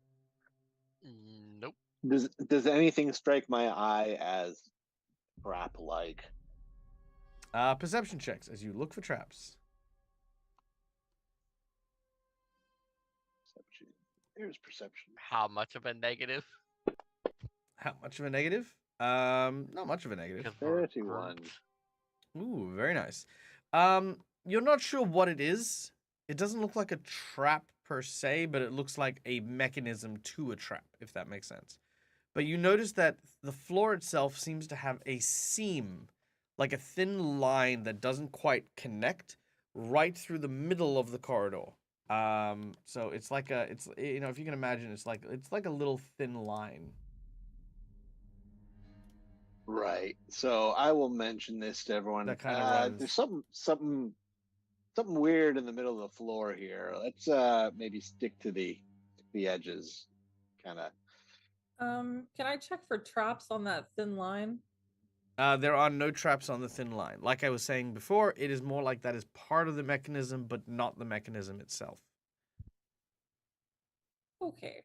Nope. Does anything strike my eye as crap like? Perception checks as you look for traps. Perception. Here's perception. How much of a negative? How much of a negative? Not much of a negative. 'Cause we're 31. grouped. Ooh, very nice. You're not sure what it is. It doesn't look like a trap per se, but it looks like a mechanism to a trap, if that makes sense. But you notice that the floor itself seems to have a seam, like a thin line that doesn't quite connect right through the middle of the corridor. So it's like if you can imagine, it's like a little thin line. Right. So I will mention this to everyone. That kinda runs. There's something weird in the middle of the floor here. Let's maybe stick to the edges, kind of. Can I check for traps on that thin line? There are no traps on the thin line. Like I was saying before, it is more like that is part of the mechanism, but not the mechanism itself. Okay.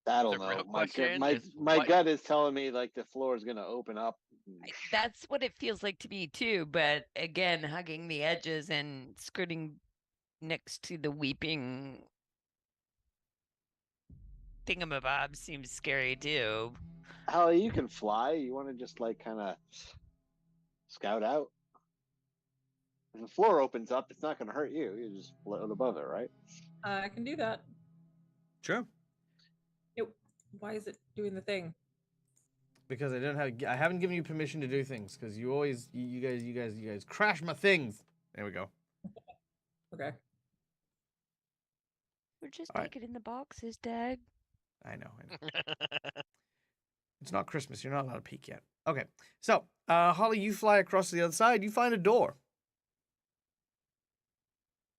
I don't The real know. question My is my what- gut is telling me like the floor is gonna open up. That's what it feels like to me too. But again, hugging the edges and skirting next to the weeping thingamabob seems scary too. Holly, you can fly. You want to just like kind of scout out? If the floor opens up, it's not gonna hurt you. You just float above it, right? I can do that. Sure. Nope. Why is it doing the thing? Because I haven't given you permission to do things because you always you guys crash my things. There we go. Okay. We're just All right. taking in the boxes, Dad. I know. It's not Christmas. You're not allowed to peek yet. Okay. So, Holly, you fly across to the other side. You find a door.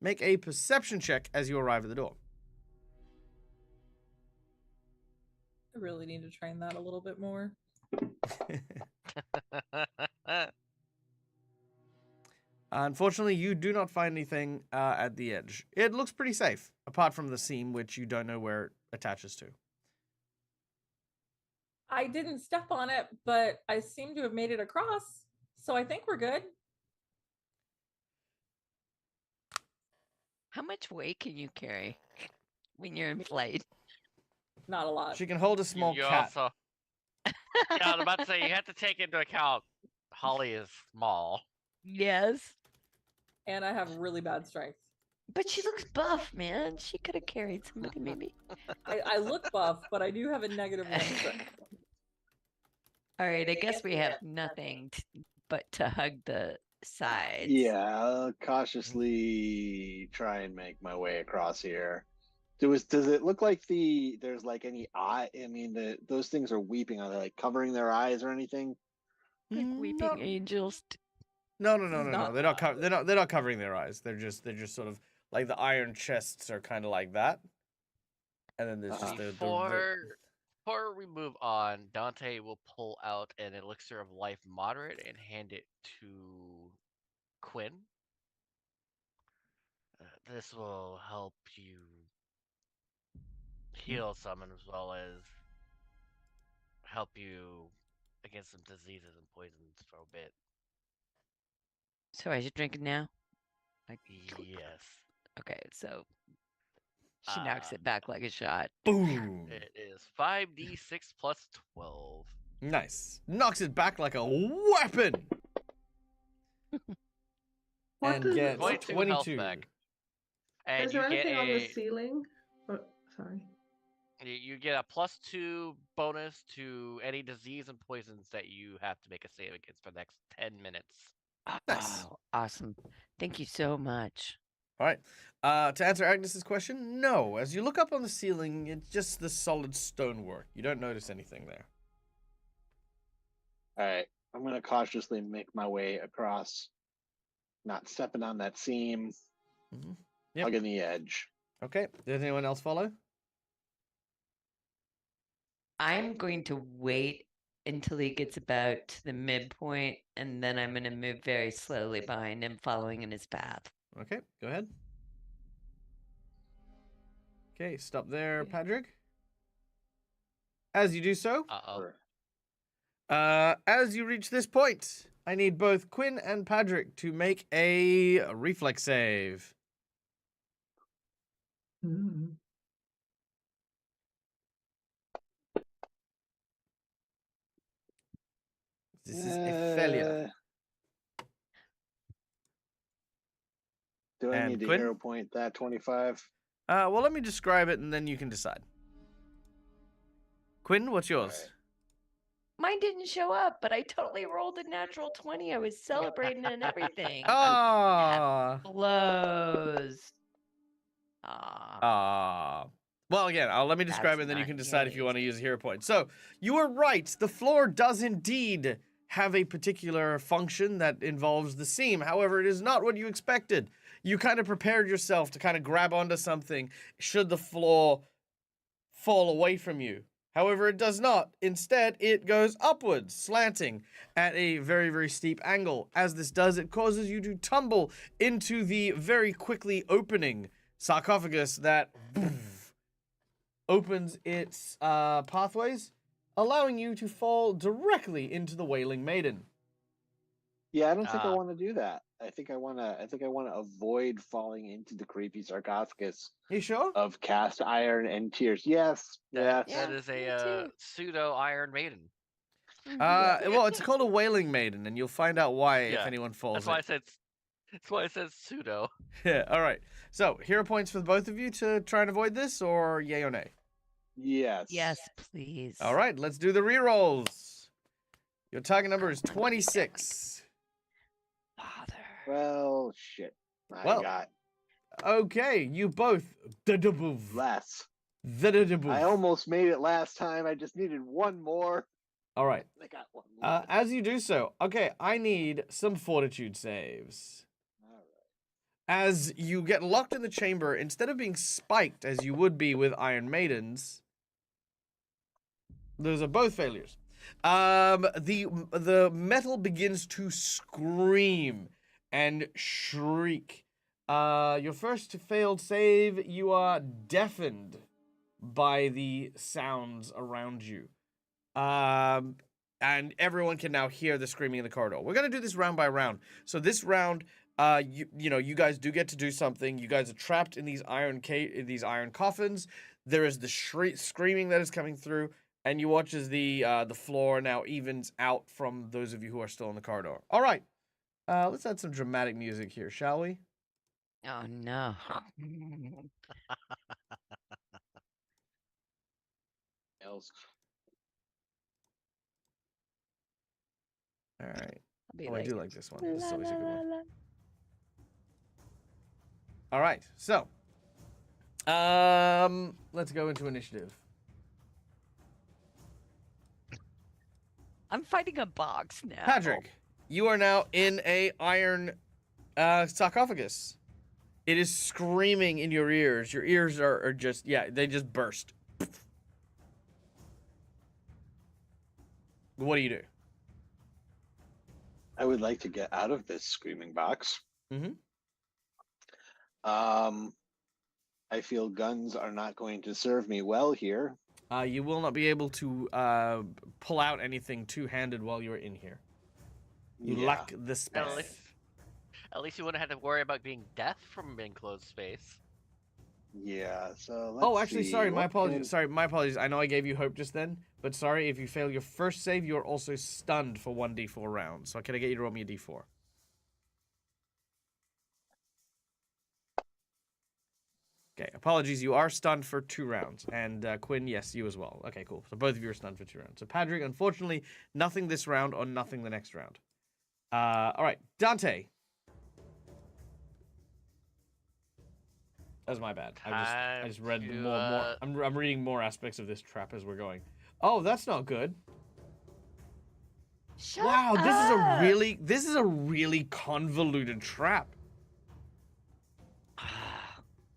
Make a perception check as you arrive at the door. I really need to train that a little bit more. Unfortunately, you do not find anything at the edge. It looks pretty safe, apart from the seam, which you don't know where it attaches to. I didn't step on it, but I seem to have made it across. So I think we're good. How much weight can you carry when you're in flight? Not a lot. She can hold a small You cat. also- Yeah, I was about to say you have to take into account Holly is small. Yes. And I have really bad strength. But she looks buff, man. She could have carried somebody, maybe. I look buff, but I do have a negative 1 strength. All right, I guess we have nothing but to hug the sides. Yeah, I'll cautiously try and make my way across here. Does it look like there's like any eye? I mean, those things are weeping. Are they like covering their eyes or anything? Like weeping No. angels. No. Not- They're not covering their eyes. They're just sort of like the iron chests are kind of like that. And then there's just the Before we move on, Dante will pull out an elixir of life moderate and hand it to Quinn. This will help you heal some as well as help you against some diseases and poisons for a bit. So I should drink it now? Like, Yes. okay, so she knocks it back like a shot. Boom. It is 5d6 plus 12. Nice. Knocks it back like a weapon. What And does gets 22 health 22. back. And Is there you get anything on the a ceiling? Oh, sorry. you get a +2 bonus to any disease and poisons that you have to make a save against for the next 10 minutes. Nice. Oh, awesome. Thank you so much. All right. To answer Agnes's question, no. As you look up on the ceiling, it's just the solid stonework. You don't notice anything there. All right, I'm gonna cautiously make my way across, not stepping on that seam, Mhm. Yep. hugging the edge. Okay. Does anyone else follow? I'm going to wait until he gets about to the midpoint, and then I'm going to move very slowly behind him, following in his path. Okay, go ahead. Okay, stop there, Okay. Patrick. As you do so, Uh-oh. as you reach this point, I need both Quinn and Patrick to make a reflex save. Mm. This is a failure. Do I And need to Quinn? hero point that 25? Well, let me describe it and then you can decide. Quinn, what's yours? Alright. Mine didn't show up, but I totally rolled a natural 20. I was celebrating and everything. Ah. Blows. Ah. Well, again, let me describe That's it, and then you not can decide if you want to great. use a hero point. So, you are right. The floor does indeed have a particular function that involves the seam. However, it is not what you expected. You kind of prepared yourself to kind of grab onto something should the floor fall away from you. However, it does not. Instead, it goes upwards, slanting at a very, very steep angle. As this does, it causes you to tumble into the very quickly opening sarcophagus that opens its pathways, allowing you to fall directly into the Wailing Maiden. Yeah, I don't think I Ah. want to do that. I think I want to avoid falling into the creepy sarcophagus You sure? of cast iron and tears. Yes, That yes. is me a too. pseudo Iron Maiden. Well, it's called a Wailing Maiden, and you'll find out why if Yeah, anyone falls That's why in. I said. That's why I said pseudo. Yeah, all right. So, hero points for both of you to try and avoid this, or yay or nay? Yes. Yes, please. All right, let's do the rerolls. Your target number is 26. Father. Well, shit. I Well, got Okay, you both. less. All I almost made it last time. I just needed one more. right. I got one more. As you do so, okay, I need some fortitude saves. All right. As you get locked in the chamber, instead of being spiked as you would be with Iron Maidens, those are both failures. The metal begins to scream and shriek. Your first failed save, you are deafened by the sounds around you. And everyone can now hear the screaming in the corridor. We're gonna do this round by round. So this round, you guys do get to do something. You guys are trapped in these iron coffins. There is the screaming that is coming through, and you watch as the floor now evens out from those of you who are still in the corridor. All right, let's add some dramatic music here, shall we? Oh no. Else. All right. I'll be Oh, I do like this one. This is la, always a la, good la, one. la. All right, so let's go into initiative. I'm fighting a box now. Patrick, you are now in a iron sarcophagus. It is screaming in your ears. Your ears are just, yeah, they just burst. What do you do? I would like to get out of this screaming box. Mhm. I feel guns are not going to serve me well here. You will not be able to pull out anything two-handed while you're in here. You Yeah. lack the space. At least you wouldn't have to worry about being deaf from enclosed space. Yeah, so let's Oh, actually, see. sorry, my What apologies. can- Sorry, my apologies. I know I gave you hope just then, but sorry, if you fail your first save, you're also stunned for 1d4 rounds. So can I get you to roll me a d4? Okay, apologies. You are stunned for 2 rounds. And Quinn, yes, you as well. Okay, cool. So both of you are stunned for 2 rounds. So Patrick, unfortunately, nothing this round or nothing the next round. All right, Dante. That's my bad. I just read Time more. I'm reading more aspects of this trap as we're going. Oh, that's not good. Shut Wow, up. this is a really convoluted trap.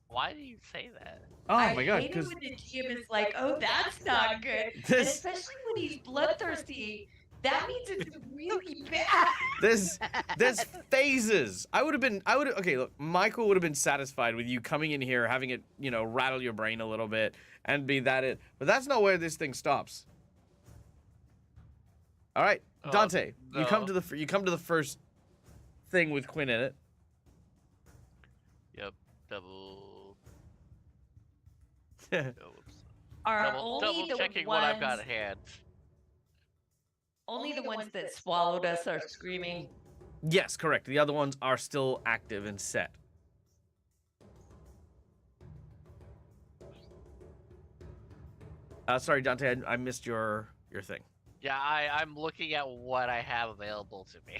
Why do you say that? Oh I my god, hate it because when the GM is like, oh, that's not good. this Especially when he's bloodthirsty. That means it's really bad. there's phases. Okay, look, Michael would have been satisfied with you coming in here, having it, rattle your brain a little bit and be that it. But that's not where this thing stops. All right, Dante, you come to the first thing with Quinn in it. Yep, double. Are Double only the checking ones, what I've got at hand. only the ones that swallowed us are screaming. Yes, correct. The other ones are still active and set. Sorry, Dante, I missed your thing. Yeah, I'm looking at what I have available to me.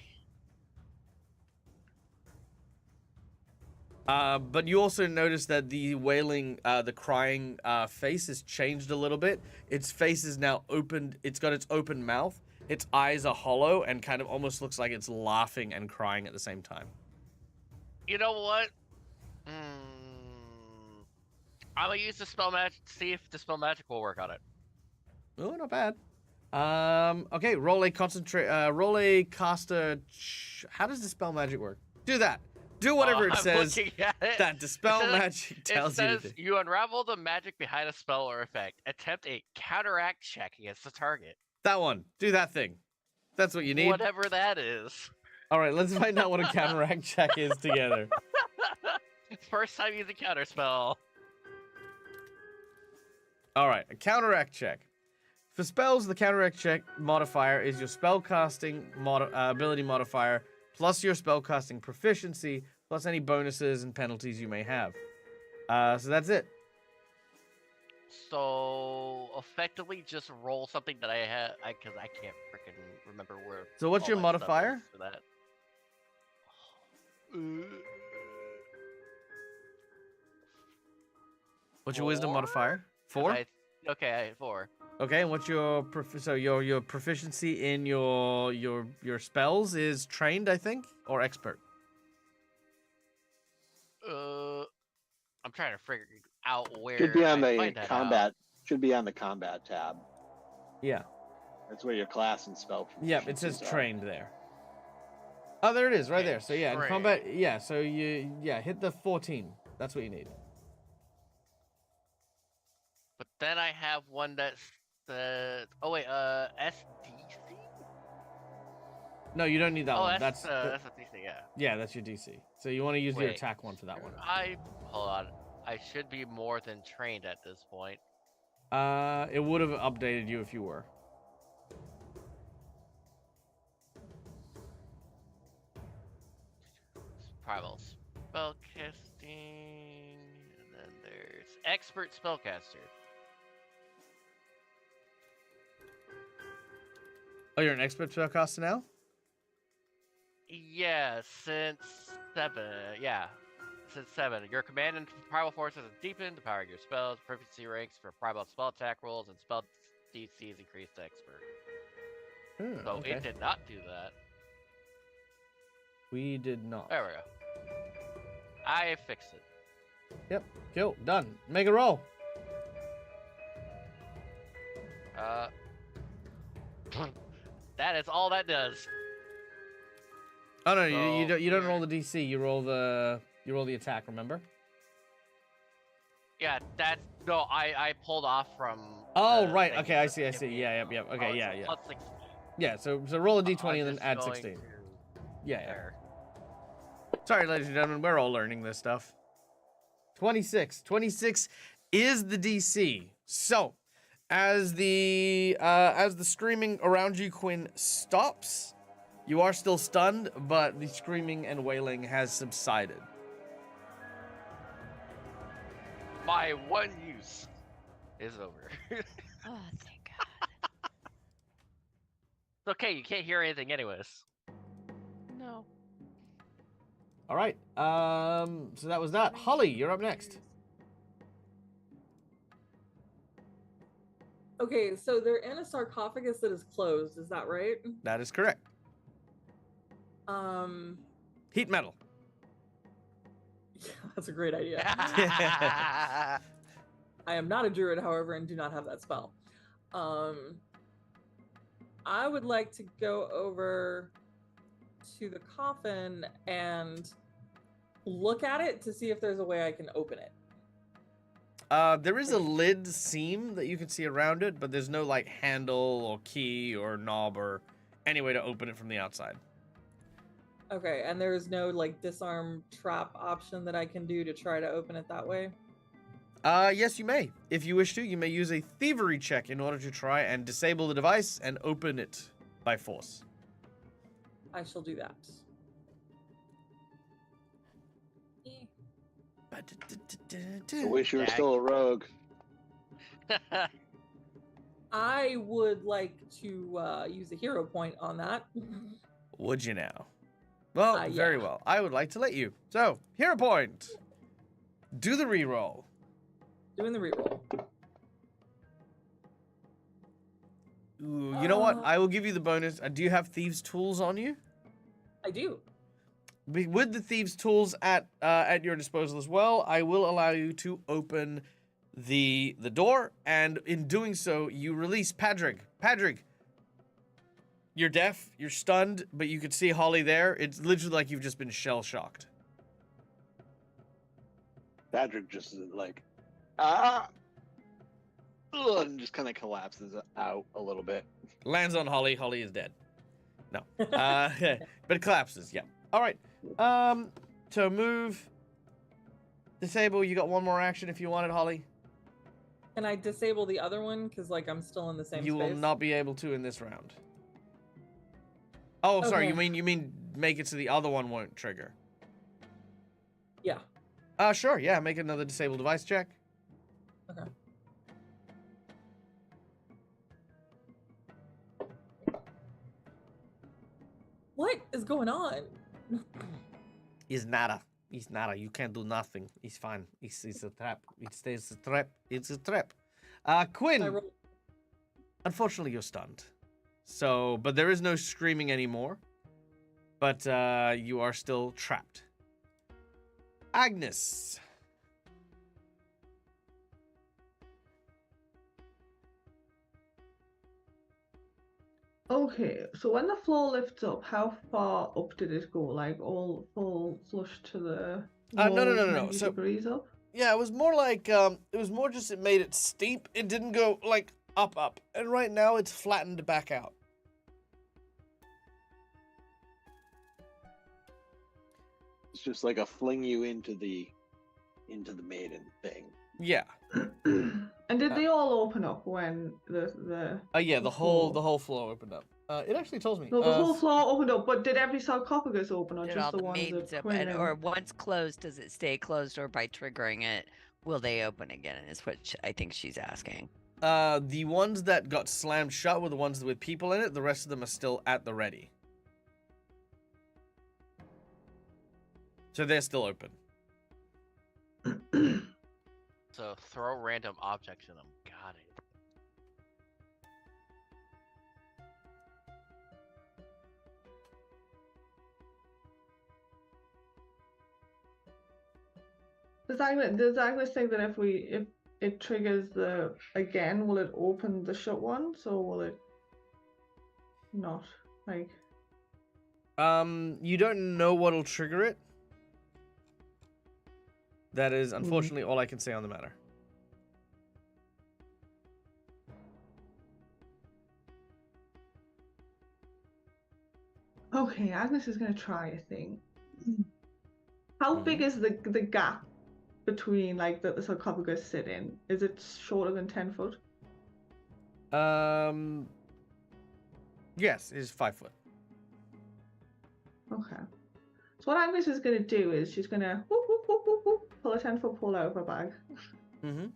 But you also notice that the wailing, the crying face has changed a little bit. Its face is now opened. It's got its open mouth. Its eyes are hollow and kind of almost looks like it's laughing and crying at the same time. You know what? I'm gonna use the spell magic. See if the spell magic will work on it. Oh, not bad. Okay, roll a caster. How does the spell magic work? Do that. Do whatever it I'm says looking at it. that dispel It says- magic tells you to It do. says you unravel the magic behind a spell or effect. Attempt a counteract check against the target. That one. Do that thing. That's what you need. Whatever that is. All right, let's find out what a counteract check is together. First time using counterspell. All right, a counteract check. For spells, the counteract check modifier is your spellcasting ability modifier plus your spellcasting proficiency plus any bonuses and penalties you may have. So that's it. So effectively, just roll something that I have, because I can't freaking remember where. So what's all your my stuff modifier? is for that. What's your wisdom 4? modifier? 4? Okay, 4. Okay, and what's your your proficiency in your spells is trained, I think, or expert? I'm trying to figure out where. Should be on I the find that combat. out. Should be on the combat tab. Yeah. That's where your class and spell. Yeah, it says proficiencies are. trained there. Oh, there it is, right Okay, there. So yeah, in trained. combat, yeah. So hit the 14. That's what you need. But then I have one that's the. Oh wait, SDC. No, you don't need that Oh, one. that's a DC, yeah. Yeah, that's your DC. So you want to use your Wait. attack one for that one. Hold on. I should be more than trained at this point. It would have updated you if you were. Primal spellcasting, and then there's expert spellcaster. Oh, you're an expert spellcaster now? Yeah, since 7. Yeah, since 7. Your command and primal forces is deepened. The power of your spells, proficiency ranks for primal spell attack rolls, and spell DC is increased to expert. So okay. it did not do that. We did not. There we go. I fixed it. Yep. Cool. Done. Make a roll. That is all that does. Oh no, So, you don't roll the DC. You roll the attack. Remember? Yeah, that's no. I pulled off from. Oh the right. thing Okay, I that see. I gave see. me Yeah. info. Yep. Oh, Okay. it's Yeah. a Yeah. plus 16. Yeah. So roll a D20 I'm and then just add going 16. to Yeah. Yeah. there. Sorry, ladies and gentlemen, we're all learning this stuff. 26. 26 is the DC. So, as the screaming around you, Quinn, stops, you are still stunned, but the screaming and wailing has subsided. My one use is over. It's Oh, thank God. okay. You can't hear anything, anyways. No. All right. So that was that. Holly, you're up next. Okay, so they're in a sarcophagus that is closed. Is that right? That is correct. Heat metal. Yeah, that's a great idea. I am not a druid, however, and do not have that spell. I would like to go over to the coffin and look at it to see if there's a way I can open it. There is a lid seam that you can see around it, but there's no like handle or key or knob or any way to open it from the outside. Okay, and there's no like disarm trap option that I can do to try to open it that way? Yes, you may. If you wish to, you may use a thievery check in order to try and disable the device and open it by force. I shall do that. I wish you were still a rogue. I would like to use a hero point on that. Would you now? Well, Yeah. very well. I would like to let you. So, hero point. Do the reroll. Doing the reroll. Ooh, you know what? I will give you the bonus. Do you have thieves' tools on you? I do. With the thieves' tools at your disposal as well, I will allow you to open the door, and in doing so, you release Padrig. Padrig, you're deaf, you're stunned, but you can see Holly there. It's literally like you've just been shell-shocked. Patrick just is like, ah, ugh, and just kind of collapses out a little bit. Lands on Holly. Holly is dead. No. But it collapses, yeah. All right. So move. Disable, you got one more action if you want it, Holly. Can I disable the other one? Because, like, I'm still in the same You space. will not be able to in this round. Oh, sorry. Okay. You mean make it so the other one won't trigger? Yeah. Sure. Yeah. Make another disable device check. Okay. What is going on? He's nada. He's nada. You can't do nothing. He's fine. It's a trap. It stays a trap. It's a trap. Quinn. Unfortunately, you're stunned. So, but there is no screaming anymore. But you are still trapped. Agnes. Okay, so when the floor lifts up, how far up did it go? Like all full flush to the No. wall, 90 So degrees up? yeah, it was more like it was more just it made it steep. It didn't go like up. And right now it's flattened back out. It's just like a fling you into the maiden thing. Yeah. And did they all open up when the Yeah, the floor? whole floor opened up. It actually tells me. No, the whole floor opened up, but did every sarcophagus open, or Did just all the the ones maidens that open, Quinn and... or once closed, does it stay closed, or by triggering it, will they open again? Is what I think she's asking. The ones that got slammed shut were the ones with people in it. The rest of them are still at the ready. So they're still open. So throw random objects in them. Got it. Does Agnes think that if it triggers the again, will it open the shut ones, or will it? not? Like, You don't know what'll trigger it. That is unfortunately all I can say on the matter. okay, Agnes is gonna try a thing. How big is the gap between like that the sarcophagus sit in? Is it shorter than 10 foot? Yes, it's 5 foot. Okay. So what Agnes is gonna do is she's gonna whoop, whoop, whoop, whoop, whoop, pull a 10-foot pole out of her bag. Mm-hmm.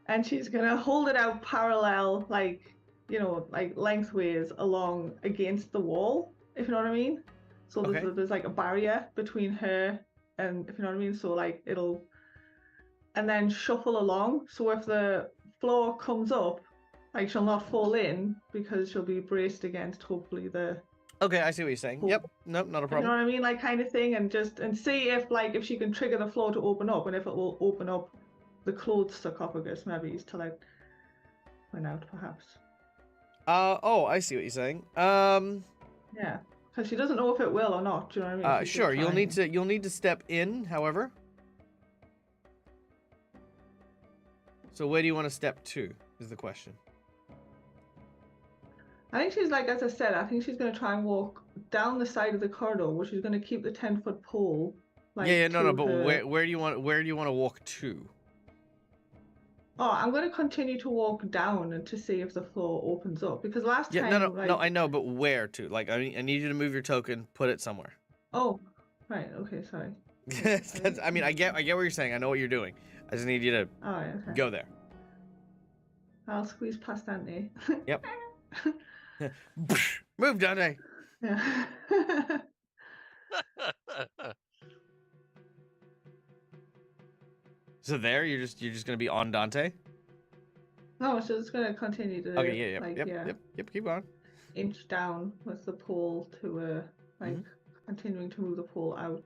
And she's gonna hold it out parallel, like, you know, like lengthways along against the wall, if you know what I mean. So there's like a barrier between her and, if you know what I mean. So like it'll, and then shuffle along. So if the floor comes up, like she'll not fall in because she'll be braced against hopefully the. Okay, I see what you're saying. pole. Yep. Nope, not a You know problem. what I mean, like kind of thing, and see if like if she can trigger the floor to open up, and if it will open up the closed sarcophagus, maybe to like point out perhaps. Oh, I see what you're saying. Yeah, because she doesn't know if it will or not. Do you know what I mean? She's Sure. just trying. You'll need to step in, however. So where do you want to step to? Is the question. I think she's like, as I said, I think she's going to try and walk down the side of the corridor, where she's going to keep the 10-foot pole. Like, Yeah, no, to but her... where do you want to walk to? Oh, I'm going to continue to walk down and to see if the floor opens up, because last Yeah, time, no, I know, but where to? Like, I need you to move your token, put it somewhere. Oh, right, okay, sorry. I mean, I get what you're saying. I know what you're doing. I just need you to Okay. go there. I'll squeeze past Auntie. Yep. Move, Dante. Yeah. So there, you're just gonna be on Dante. No, she's just gonna continue to Okay, yep. Keep going. inch down with the pole to continuing to move the pole out.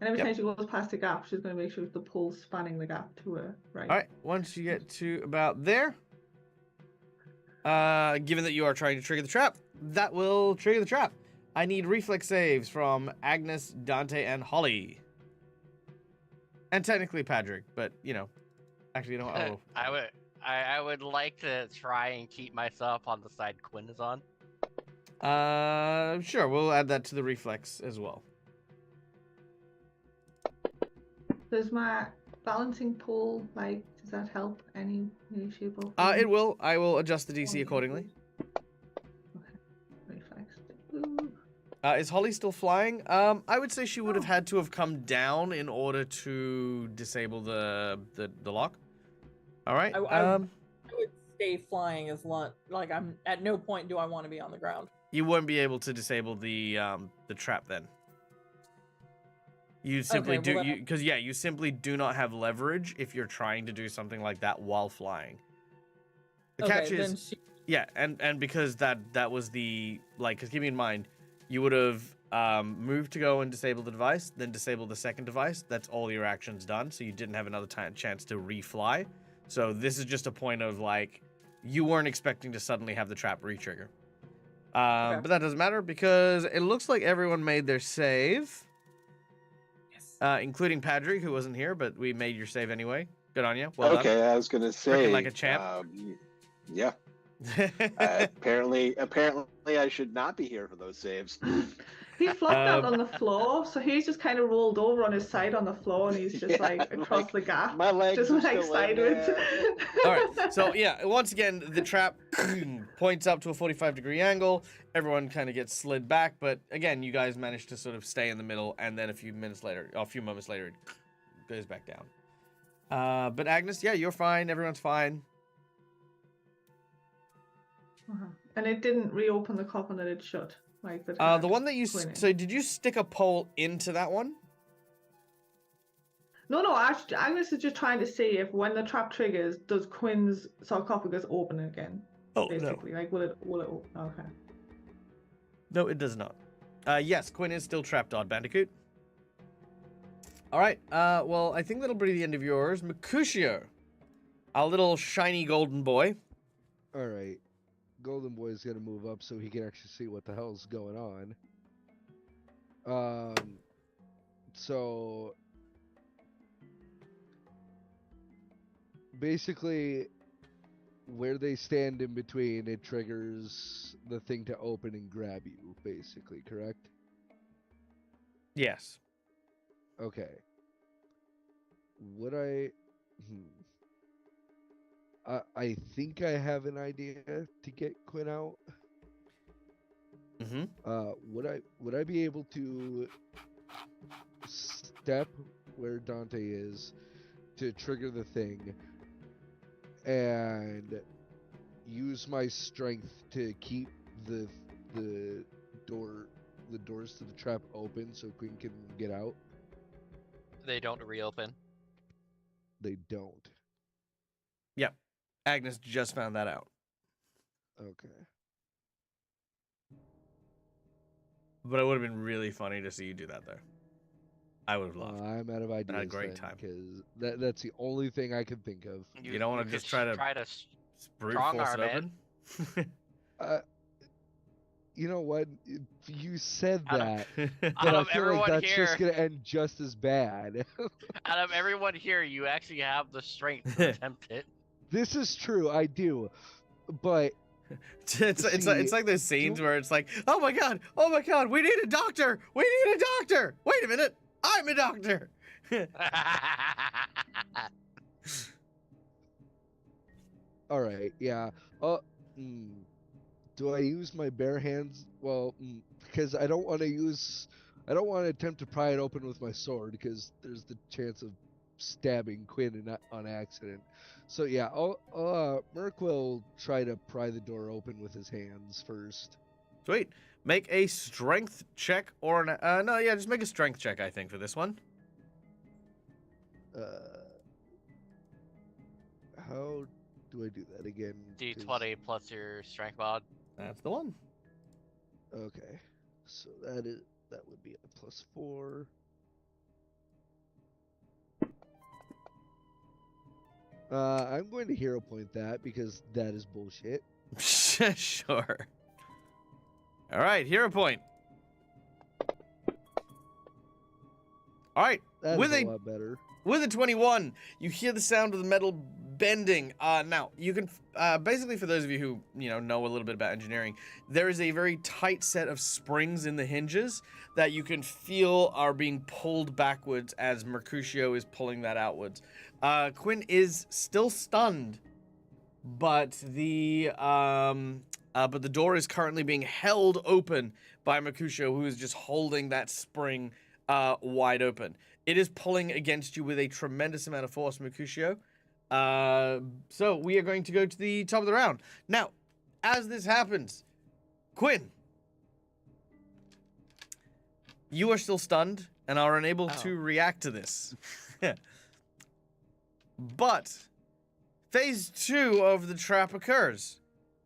And every time she goes past the gap, she's gonna make sure the pole's spanning the gap to her right. All right. Once you get to about there, given that you are trying to trigger the trap, that will trigger the trap. I need reflex saves from Agnes, Dante, and Holly. And technically Patrick, but you know, actually, you know, oh. I would like to try and keep myself on the side Quinn is on. Sure, we'll add that to the reflex as well. Does my balancing pole, like, does that help any shape or form? It will. I will adjust the DC accordingly. Okay. Reflex. Ooh. Is Holly still flying? I would say she would have had to have come down in order to disable the lock. All right. I would stay flying as long. Like I'm at no point do I want to be on the ground. You wouldn't be able to disable the trap then. You simply you simply do not have leverage if you're trying to do something like that while flying. The catch is and because that was the because keep in mind, you would have moved to go and disable the device, then disable the second device. That's all your actions done, so you didn't have another chance to refly. So this is just a point of like you weren't expecting to suddenly have the trap re-trigger. But that doesn't matter because it looks like everyone made their save. Yes. Including Patrick, who wasn't here, but we made your save anyway. Good on you. Well done. Okay, I was gonna say, freaking like a champ. Yeah. Apparently, I should not be here for those saves. He flopped out on the floor, so he's just kind of rolled over on his side on the floor, and he's just like across the gap, my legs just are like still sideways. All right, so yeah, once again, the trap points up to a 45-degree angle. Everyone kind of gets slid back, but again, you guys managed to sort of stay in the middle, and then a few moments later, it goes back down. But Agnes, yeah, you're fine. Everyone's fine. And it didn't reopen the coffin that it shut. Like the one that you so did you stick a pole into that one? No. Agnes is just trying to see if when the trap triggers, does Quinn's sarcophagus open again? Oh basically, no. Like will it open? Okay. No, it does not. Yes, Quinn is still trapped, Odd Bandicoot. All right. Well, I think that'll be the end of yours, Mercutio, our little shiny golden boy. All right. Golden Boy is gonna move up so he can actually see what the hell's going on. So basically, where they stand in between, it triggers the thing to open and grab you. Basically, correct? Yes. Okay. Would I? I think I have an idea to get Quinn out. Mm-hmm. Would I be able to step where Dante is to trigger the thing and use my strength to keep the doors to the trap open so Quinn can get out? They don't reopen. They don't. Yep. Agnes just found that out. Okay. But it would have been really funny to see you do that there. I would have loved. I'm out of ideas. a great time. Because that's the only thing I can think of. You don't want to could just try to brute strong force it arm it. open? You know what? If you said Out of- that, Out but I of feel like everyone that's here, just gonna end just as bad. out of everyone here, you actually have the strength to attempt it. This is true, I do, but it's like those scenes where it's like, oh my god, we need a doctor, Wait a minute, I'm a doctor. all right, yeah. Do I use my bare hands? Well, because I don't want to attempt to pry it open with my sword because there's the chance of stabbing Quinn on accident. So yeah, Merc will try to pry the door open with his hands first. Sweet. Make a strength check or an just make a strength check, I think, for this one. How do I do that again? D20 plus your strength mod. That's the one. Okay, so that would be a +4. I'm going to hero point that because that is bullshit. Sure. All right, hero point. All right, That with is a a lot better. with a 21, you hear the sound of the metal bending. Now you can basically, for those of you who know a little bit about engineering, there is a very tight set of springs in the hinges that you can feel are being pulled backwards as Mercutio is pulling that outwards. Quinn is still stunned, but the door is currently being held open by Mercutio, who is just holding that spring wide open. It is pulling against you with a tremendous amount of force, Mercutio. So we are going to go to the top of the round. Now, as this happens, Quinn, you are still stunned and are unable to react to this. But phase 2 of the trap occurs,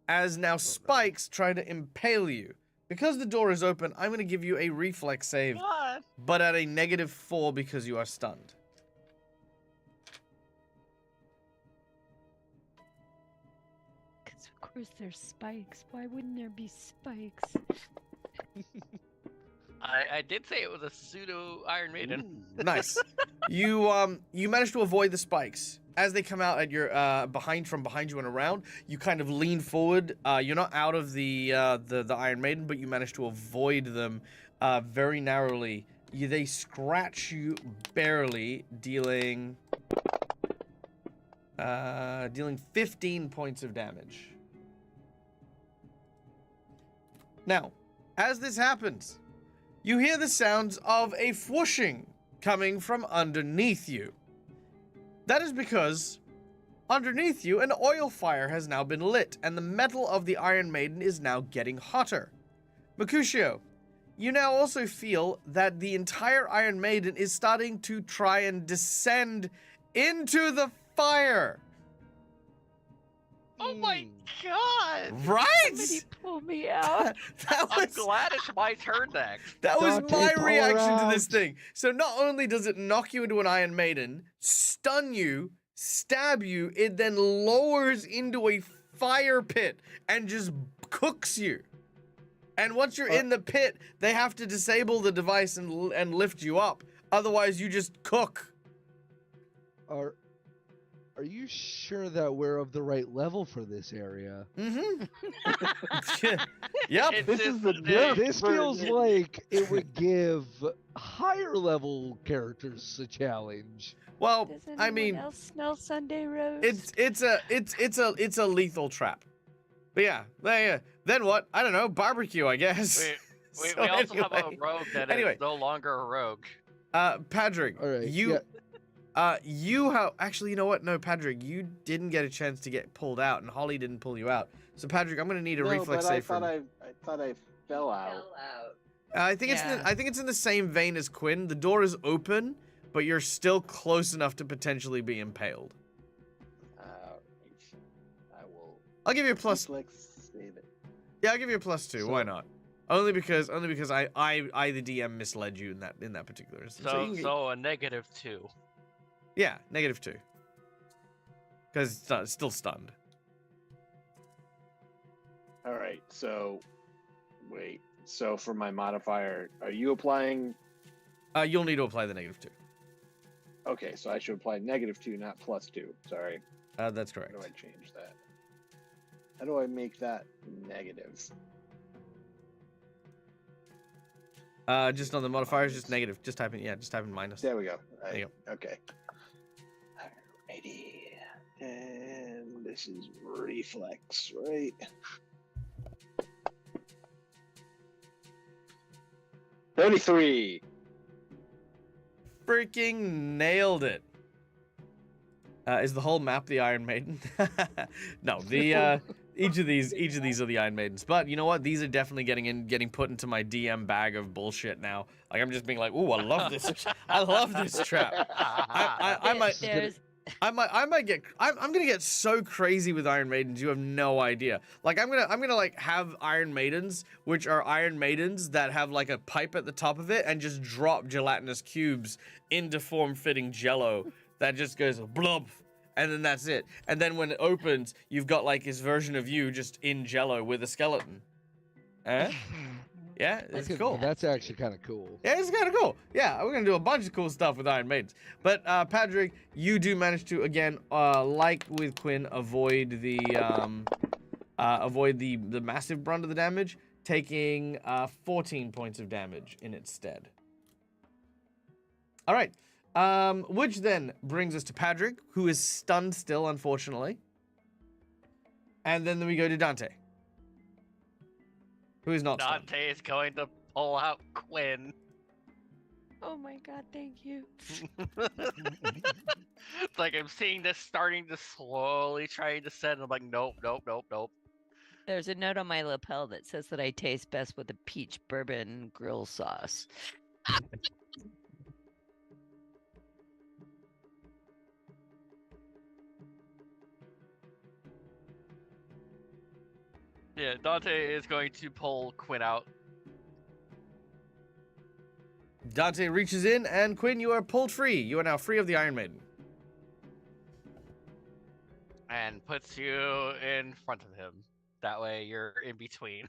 as now spikes try to impale you. Because the door is open, I'm going to give you a reflex save, What? but at a -4 because you are stunned. Because of course there's spikes. Why wouldn't there be spikes? I did say it was a pseudo Iron Maiden. Nice. You manage to avoid the spikes. As they come out at your from behind you and around, you kind of lean forward. You're not out of the Iron Maiden, but you manage to avoid them very narrowly. They scratch you barely, dealing 15 points of damage. Now, as this happens, you hear the sounds of a whooshing coming from underneath you. That is because underneath you, an oil fire has now been lit, and the metal of the Iron Maiden is now getting hotter. Mercutio, you now also feel that the entire Iron Maiden is starting to try and descend into the fire. Oh my god! Right? Somebody pull me out. I'm glad it's my turn next. That was Dante, my pull her reaction to this out. thing. So not only does it knock you into an Iron Maiden, stun you, stab you, it then lowers into a fire pit and just cooks you. And once you're in the pit, they have to disable the device and lift you up. Otherwise, you just cook. Are you sure that we're of the right level for this area? Mm-hmm. Yep. This is the This feels like it would give higher level characters a challenge. Well, Does I anyone mean, else smell Sunday roast? it's a lethal trap. But yeah, then what? I don't know. Barbecue, I guess. We So also have a anyway- rogue that anyway. is no longer a rogue. Patrick, All right, you have actually, you know what? No, Patrick, you didn't get a chance to get pulled out, and Holly didn't pull you out. So Patrick, I'm gonna need a reflex but save from. I thought I fell out. I think it's in the same vein as Quinn. The door is open, but you're still close enough to potentially be impaled. I will. I'll give you a plus. Reflex save it. Yeah, I'll give you a +2. Why not? Only because I the DM misled you in that particular instance. So, you can so a -2. yeah, -2. Because it's still stunned. All right. So, wait. So for my modifier, are you applying? You'll need to apply the -2. Okay, so I should apply -2, not +2. Sorry. That's How correct. do I change that? How do I make that negative? Just on the modifiers, just negative. Just type in minus. There we go. There you Okay. Alrighty. And this is reflex, right? $33. Freaking nailed it. Is the whole map the Iron Maiden? No, the each of these are the Iron Maidens. But you know what? These are definitely getting put into my DM bag of bullshit now. Like I'm just being like, ooh, I love this. I love this trap. I'm gonna get so crazy with Iron Maidens, you have no idea. Like I'm gonna like have Iron Maidens, which are Iron Maidens that have like a pipe at the top of it and just drop gelatinous cubes into form-fitting jello that just goes blub, and then that's it. And then when it opens, you've got like this version of you just in jello with a skeleton. Yeah, it's cool. That's actually kind of cool. Yeah, it's kind of cool. Yeah, we're gonna do a bunch of cool stuff with Iron Maidens. But Patrick, you do manage to again, like with Quinn, avoid the massive brunt of the damage, taking 14 points of damage in its stead. All right, which then brings us to Patrick, who is stunned still, unfortunately, and then we go to Dante, who is not stunned. Dante is going to pull out Quinn. Oh my god, thank you. It's like I'm seeing this starting to slowly try to descend. I'm like, nope. There's a note on my lapel that says that I taste best with a peach bourbon grill sauce. Yeah, Dante is going to pull Quinn out. Dante reaches in, and Quinn, you are pulled free. You are now free of the Iron Maiden. And puts you in front of him. That way you're in between.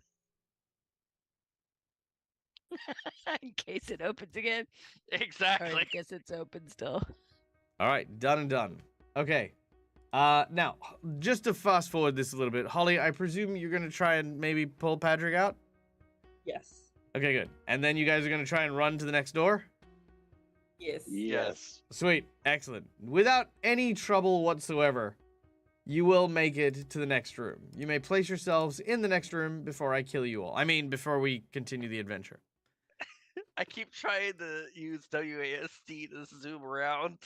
In case it opens again. Exactly. Or I guess it's open still. All right, done and done. Okay. Now, just to fast forward this a little bit, Holly, I presume you're going to try and maybe pull Patrick out? Yes. Okay, good. And then you guys are going to try and run to the next door? Yes. Yes. Sweet. Excellent. Without any trouble whatsoever, you will make it to the next room. You may place yourselves in the next room before I kill you all. I mean, before we continue the adventure. I keep trying to use WASD to zoom around.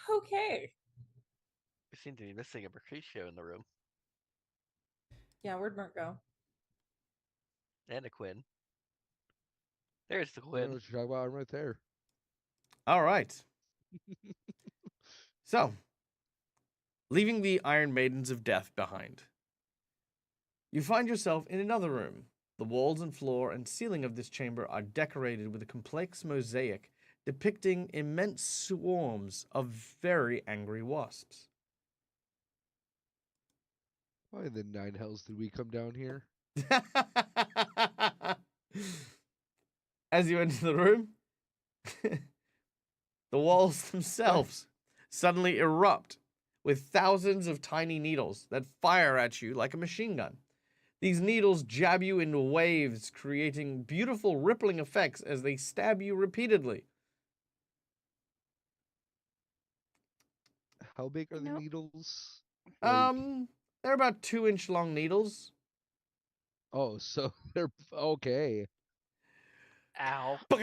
Okay. We seem to be missing a Mercutio in the room. Yeah, where'd Mert go? And a Quinn. There's the I don't know Quinn. what you're talking about. I'm right there. All right. So, leaving the Iron Maidens of Death behind, you find yourself in another room. The walls and floor and ceiling of this chamber are decorated with a complex mosaic depicting immense swarms of very angry wasps. Why in the nine hells did we come down here? As you enter the room, the walls themselves suddenly erupt with thousands of tiny needles that fire at you like a machine gun. These needles jab you in waves, creating beautiful rippling effects as they stab you repeatedly. How big are the Nope. needles? They're about 2-inch long needles. Oh, so they're okay. Ow. See,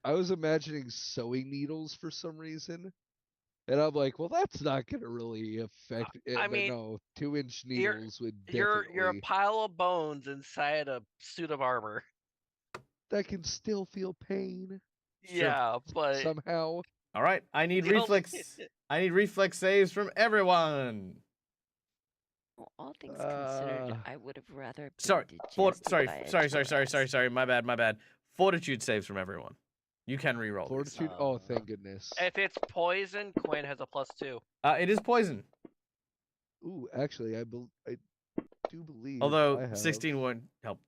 I was imagining sewing needles for some reason. And I'm like, well, that's not gonna really affect it. I But mean, no, 2-inch you're- needles would You're a definitely. pile of bones inside a suit of armor. That can still feel pain Sure. Yeah, but All somehow. right, I need The only- reflex. I need reflex saves from everyone. Well, all things considered, Uh, I would have rather been Sorry, digested by a sorry. My bad. Fortitude saves from everyone. You can re-roll. these. Fortitude. Oh, thank goodness. if it's poison, Quinn has a +2. It is poison. Ooh, actually, I do believe. Although I have... 16 won't help.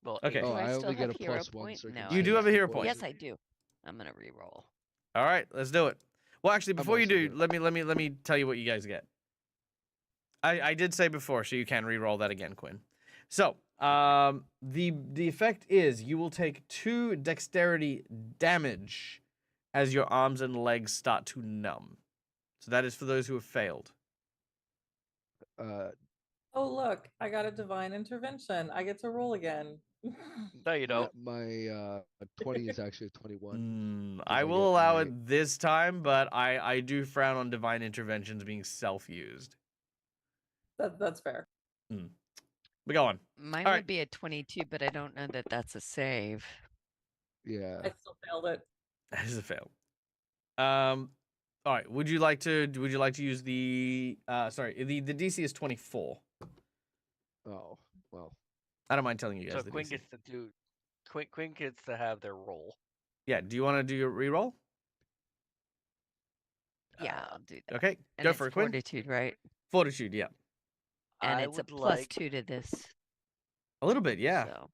Well, Okay. Do Oh, I I still only get have a hero +1 point? No, circumstance You do have a hero to point. Yes, poison. I do. I'm gonna re-roll. All right, let's do it. Well, actually, I'm before you also do, good. let me tell you what you guys get. I did say before, so you can re-roll that again, Quinn. So, the effect is you will take 2 dexterity damage as your arms and legs start to numb. So that is for those who have failed. Oh, look, I got a divine intervention. I get to roll again. No, you don't. My 20 is actually a 21. I I will get allow my- it this time, but I do frown on divine interventions being self-used. That's fair. But go on. Mine All would right. be a 22, but I don't know that that's a save. Yeah. I still failed it. That is a fail. All right. Would you like to use the sorry, the DC is 24. Oh, well. I don't mind telling you guys So the Quinn DC. gets to do. Quinn gets to have their roll. Yeah, do you want to do your reroll? Yeah, I'll do that. Okay, And go it's for it, Quinn. fortitude, right? Fortitude, yeah. And I it's a would like. +2 to this. A little bit, yeah. So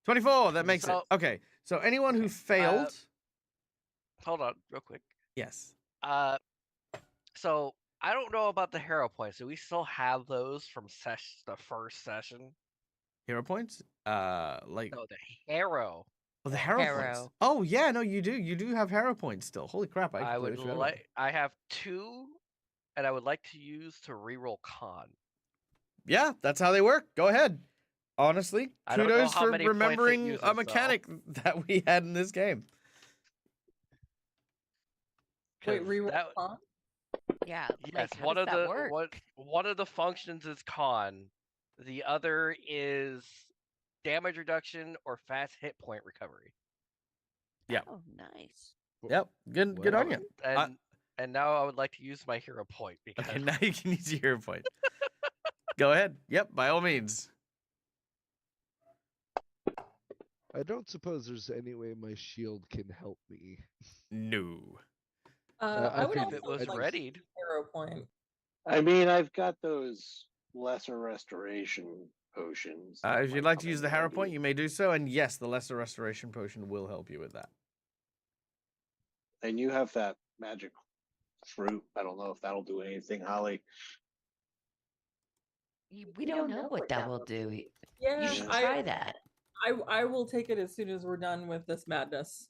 24, that makes it. So- Okay, so anyone who Okay. failed, Hold on, real quick. yes. So I don't know about the hero points. Do we still have those from the first session? Hero points? Like, No, the hero. oh, the hero points. Hero. Oh, yeah, no, you do. You do have hero points still. Holy crap, I I completely would forgot about like. I have 2, and I would like to use to reroll con. that. Yeah, that's how they work. Go ahead. Honestly, I don't know kudos how for many points it remembering uses, a though. mechanic that we had in this game. Wait, 'Cause reroll that- con? yeah, Yes, like how one does of that the work? one of the functions is con. The other is damage reduction or fast hit point recovery. Yeah. Oh, nice. Yep, good on Well, you. And now I would like to use my hero point because Okay, now you can use your hero point. Go ahead. Yep, by all means. I don't suppose there's any way my shield can help me. No. I would if also it was like readied. hero point. I mean, I've got those lesser restoration potions. that If you'd might like come to use in the hero handy. point, you may do so. And yes, the lesser restoration potion will help you with that. And you have that magic fruit. I don't know if that'll do anything, Holly. We don't know what that will do. Yeah, You should I- try that. I will take it as soon as we're done with this madness.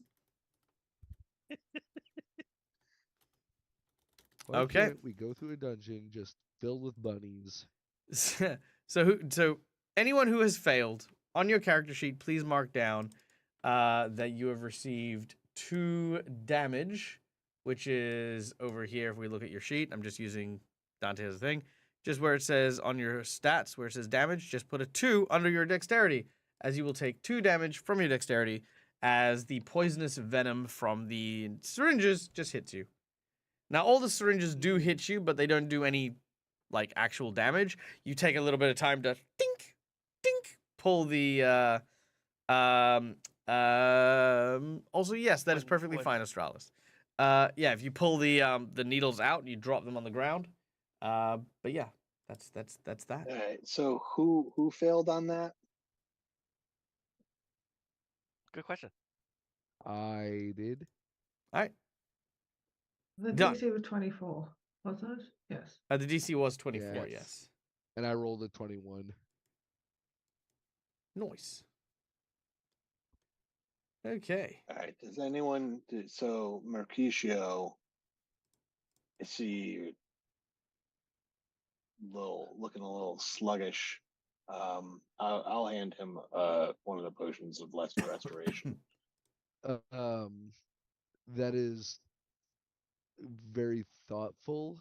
Why Okay. can't we go through a dungeon just filled with bunnies? So anyone who has failed on your character sheet, please mark down that you have received 2 damage, which is over here. If we look at your sheet, I'm just using Dante as a thing. Just where it says on your stats, where it says damage, just put a 2 under your dexterity, as you will take 2 damage from your dexterity as the poisonous venom from the syringes just hits you. Now, all the syringes do hit you, but they don't do any, like, actual damage. You take a little bit of time to dink, dink, pull the, also, yes, that is perfectly fine, Astralis. Yeah, if you pull the needles out and you drop them on the ground. But yeah, that's that. All right. So who failed on that? Good question. I did. All right. The Done. DC was 24. Was it? Yes. The DC was 24, Yes. yes. And I rolled a 21. Nice. Okay. All right. Does anyone? So Mercutio, is he looking a little sluggish? I'll hand him one of the potions of lesser restoration. That is very thoughtful.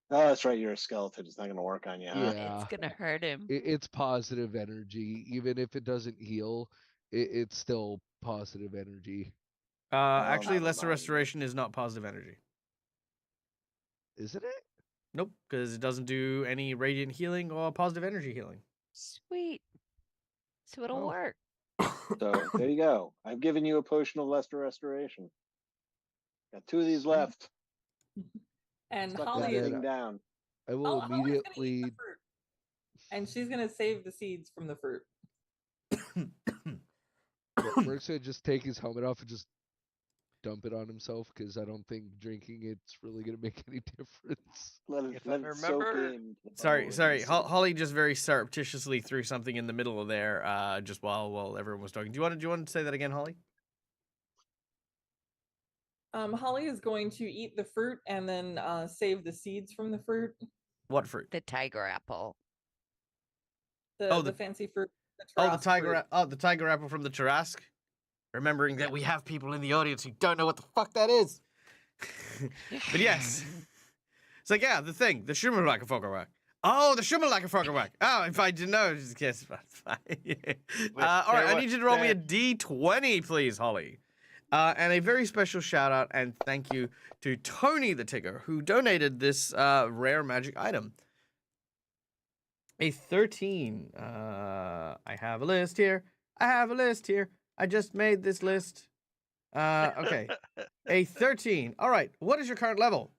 Oh, that's right. You're a skeleton. It's not going to work on you, huh? Yeah. It's gonna hurt him. It's positive energy. Even if it doesn't heal, it's still positive energy. Actually, never lesser mind. restoration is not positive energy. Isn't it? Nope, because it doesn't do any radiant healing or positive energy healing. Sweet. So it'll Oh. work. So there you go. I've given you a potion of lesser restoration. Got 2 of these left. And Suck Holly that is thing down. I will Holly's gonna eat the immediately. fruit, and she's gonna save the seeds from the fruit. Merc's gonna just take his helmet off and just dump it on himself because I don't think drinking it's really gonna make any difference. Let it, If I let it soak remember- in. Sorry. Holly just very surreptitiously threw something in the middle of there, just while everyone was talking. Do you want to say that again, Holly? Holly is going to eat the fruit and then save the seeds from the fruit. What fruit? The tiger apple. The fancy fruit. The Tarrasque fruit. the tiger apple from the Tarrasque. Remembering that we have people in the audience who don't know what the fuck that is. But yes. It's like, yeah, the thing, the Schummelackerfockerwack. Oh, the Schummelackerfockerwack. Oh, if I didn't know, just guess. Fine. All right, I need you to roll me a D20, please, Holly. And a very special shout out and thank you to Tony the Tigger, who donated this rare magic item. A 13. I have a list here. I just made this list. Okay. A 13. All right. What is your current level?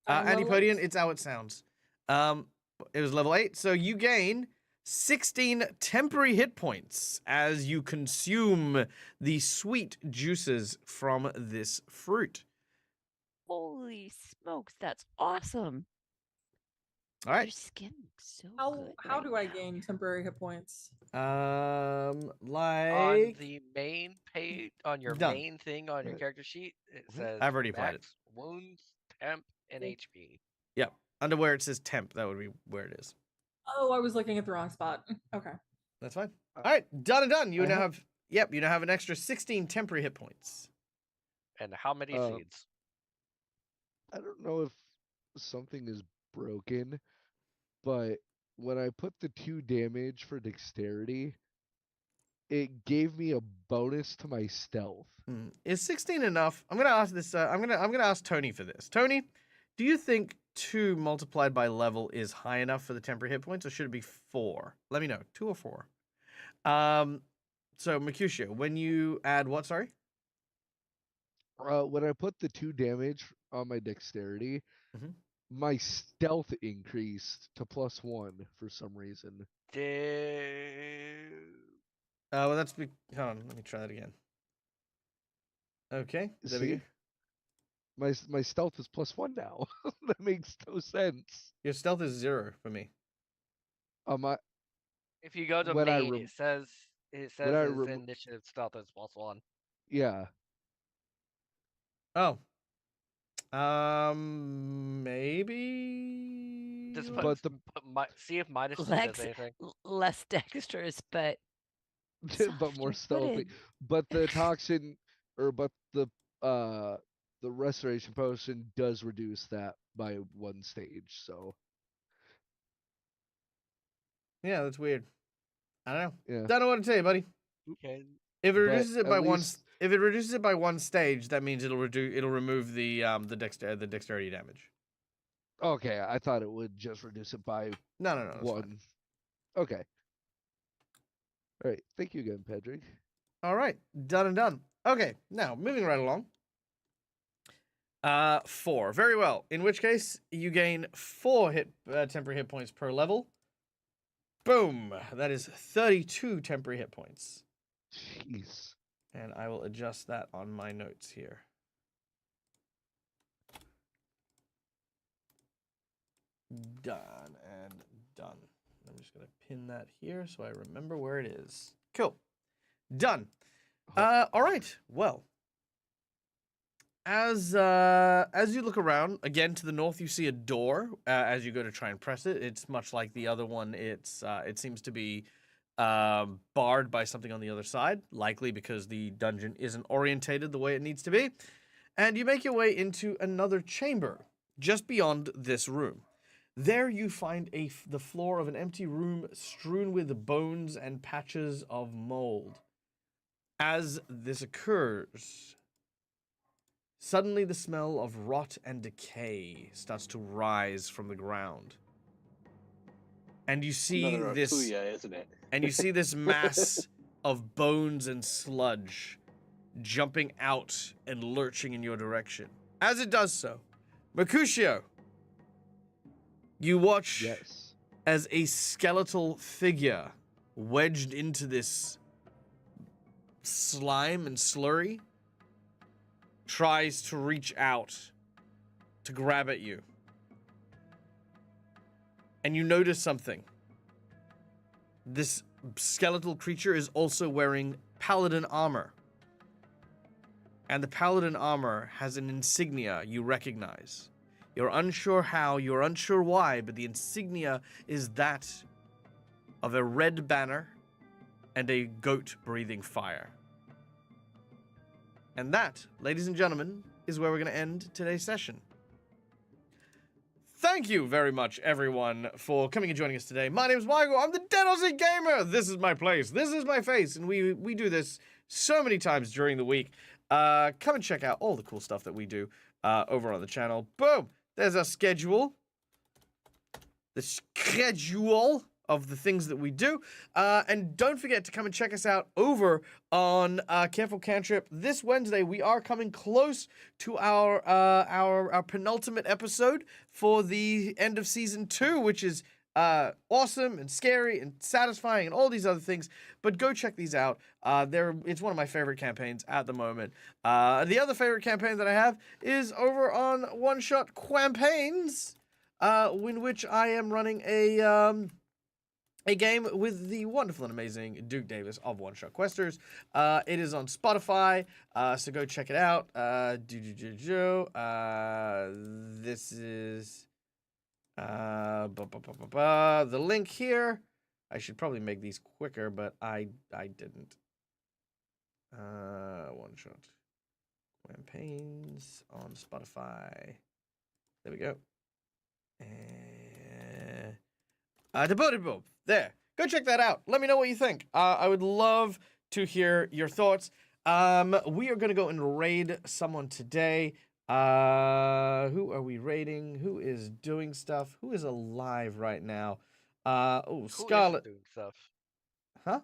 Level Antipodian, 8. it's how it sounds. It was level 8, so you gain 16 temporary hit points as you consume the sweet juices from this fruit. Holy smokes, that's awesome. All right. Your skin looks so How good. how right do I now. gain temporary hit points? On Like the main page, on your Done. main thing on your character sheet, it says I've already played it. max wounds, temp, and HP. Yep. Under where it says temp, that would be where it is. Oh, I was looking at the wrong spot. Okay. That's fine. All right, done and done. You I now have- have you now have an extra 16 temporary hit points. And how many Oh. seeds? I don't know if something is broken, but when I put the 2 damage for dexterity, it gave me a bonus to my stealth. Is 16 enough? I'm gonna ask this. I'm gonna ask Tony for this. Tony, do you think 2 multiplied by level is high enough for the temporary hit points, or should it be 4? Let me know. 2 or 4. So Mercutio, when you add what? Sorry. When I put the 2 damage on my dexterity, Mhm. my stealth increased to +1 for some reason. Well, that's hold on. Let me try that again. Okay. There we See? go. My stealth is +1 now. That makes no sense. Your stealth is 0 for me. If you go to when I main, rem- it says when I his rem- initiative stealth is +1. Yeah. Oh. Maybe. Just But the see if minus 2 Lex- does anything. Less dexterous, but but more softer-footed. stealthy. But the toxin, but the restoration potion does reduce that by 1 stage. So Yeah, that's weird. I don't know. Yeah. Don't know what to tell you, buddy. Okay. If it But reduces it at by least- if it reduces it by one stage, that means it'll remove the dexterity damage. Okay, I thought it would just reduce it by No, that's fine. one. Okay. All right. Thank you again, Pedrick. All right, done and done. Okay, now moving right along. 4. Very well. In which case, you gain 4 temporary hit points per level. Boom. That is 32 temporary hit points. Jeez. And I will adjust that on my notes here. Done and done. I'm just going to pin that here so I remember where it is. Cool. Done. All right. Well, as you look around, again to the north, you see a door. As you go to try and press it, it's much like the other one. It seems to be barred by something on the other side, likely because the dungeon isn't orientated the way it needs to be. And you make your way into another chamber just beyond this room. There you find the floor of an empty room strewn with bones and patches of mold. As this occurs, suddenly the smell of rot and decay starts to rise from the ground. And you see Another this Akuya, isn't it? and you see this mass of bones and sludge jumping out and lurching in your direction. As it does so, Mercutio, you watch Yes. as a skeletal figure wedged into this slime and slurry tries to reach out to grab at you. And you notice something. This skeletal creature is also wearing paladin armor. And the paladin armor has an insignia you recognize. You're unsure how, you're unsure why, but the insignia is that of a red banner and a goat breathing fire. And that, ladies and gentlemen, is where we're going to end today's session. Thank you very much, everyone, for coming and joining us today. My name is Michael. I'm the Dead Aussie Gamer. This is my place. This is my face. And we do this so many times during the week. Come and check out all the cool stuff that we do over on the channel. Boom. There's our schedule. The schedule of the things that we do. And don't forget to come and check us out over on Careful Cantrip. This Wednesday, we are coming close to our penultimate episode for the end of Season 2, which is awesome and scary and satisfying and all these other things. But go check these out. It's one of my favorite campaigns at the moment. The other favorite campaign that I have is over on One Shot Campaigns, in which I am running a game with the wonderful and amazing Duke Davis of One Shot Questers. It is on Spotify, so go check it out. This is the link here. I should probably make these quicker, but I didn't. One Shot Campaigns on Spotify. There we go. There. Go check that out. Let me know what you think. I would love to hear your thoughts. We are going to go and raid someone today. Who are we raiding? Who is doing stuff? Who is alive right now? Scarlet. Who isn't doing stuff? Huh?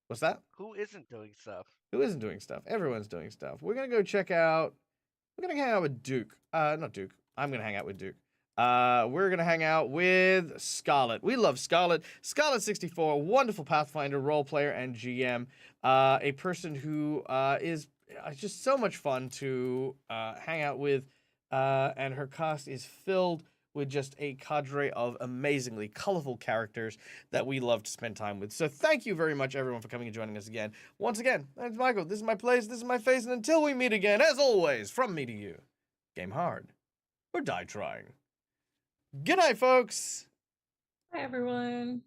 What's that? Who isn't doing stuff? Who isn't doing stuff? Everyone's doing stuff. We're going to go check out... We're going to hang out with Duke. Not Duke. I'm going to hang out with Duke. We're going to hang out with Scarlet. We love Scarlet. Scarlet64, wonderful Pathfinder role player and GM. A person who is just so much fun to hang out with. And her cast is filled with just a cadre of amazingly colorful characters that we love to spend time with. So thank you very much, everyone, for coming and joining us again. Once again, my name's Michael. This is my place. This is my face. And until we meet again, as always, from me to you, game hard or die trying. Good night, folks. Hi, everyone.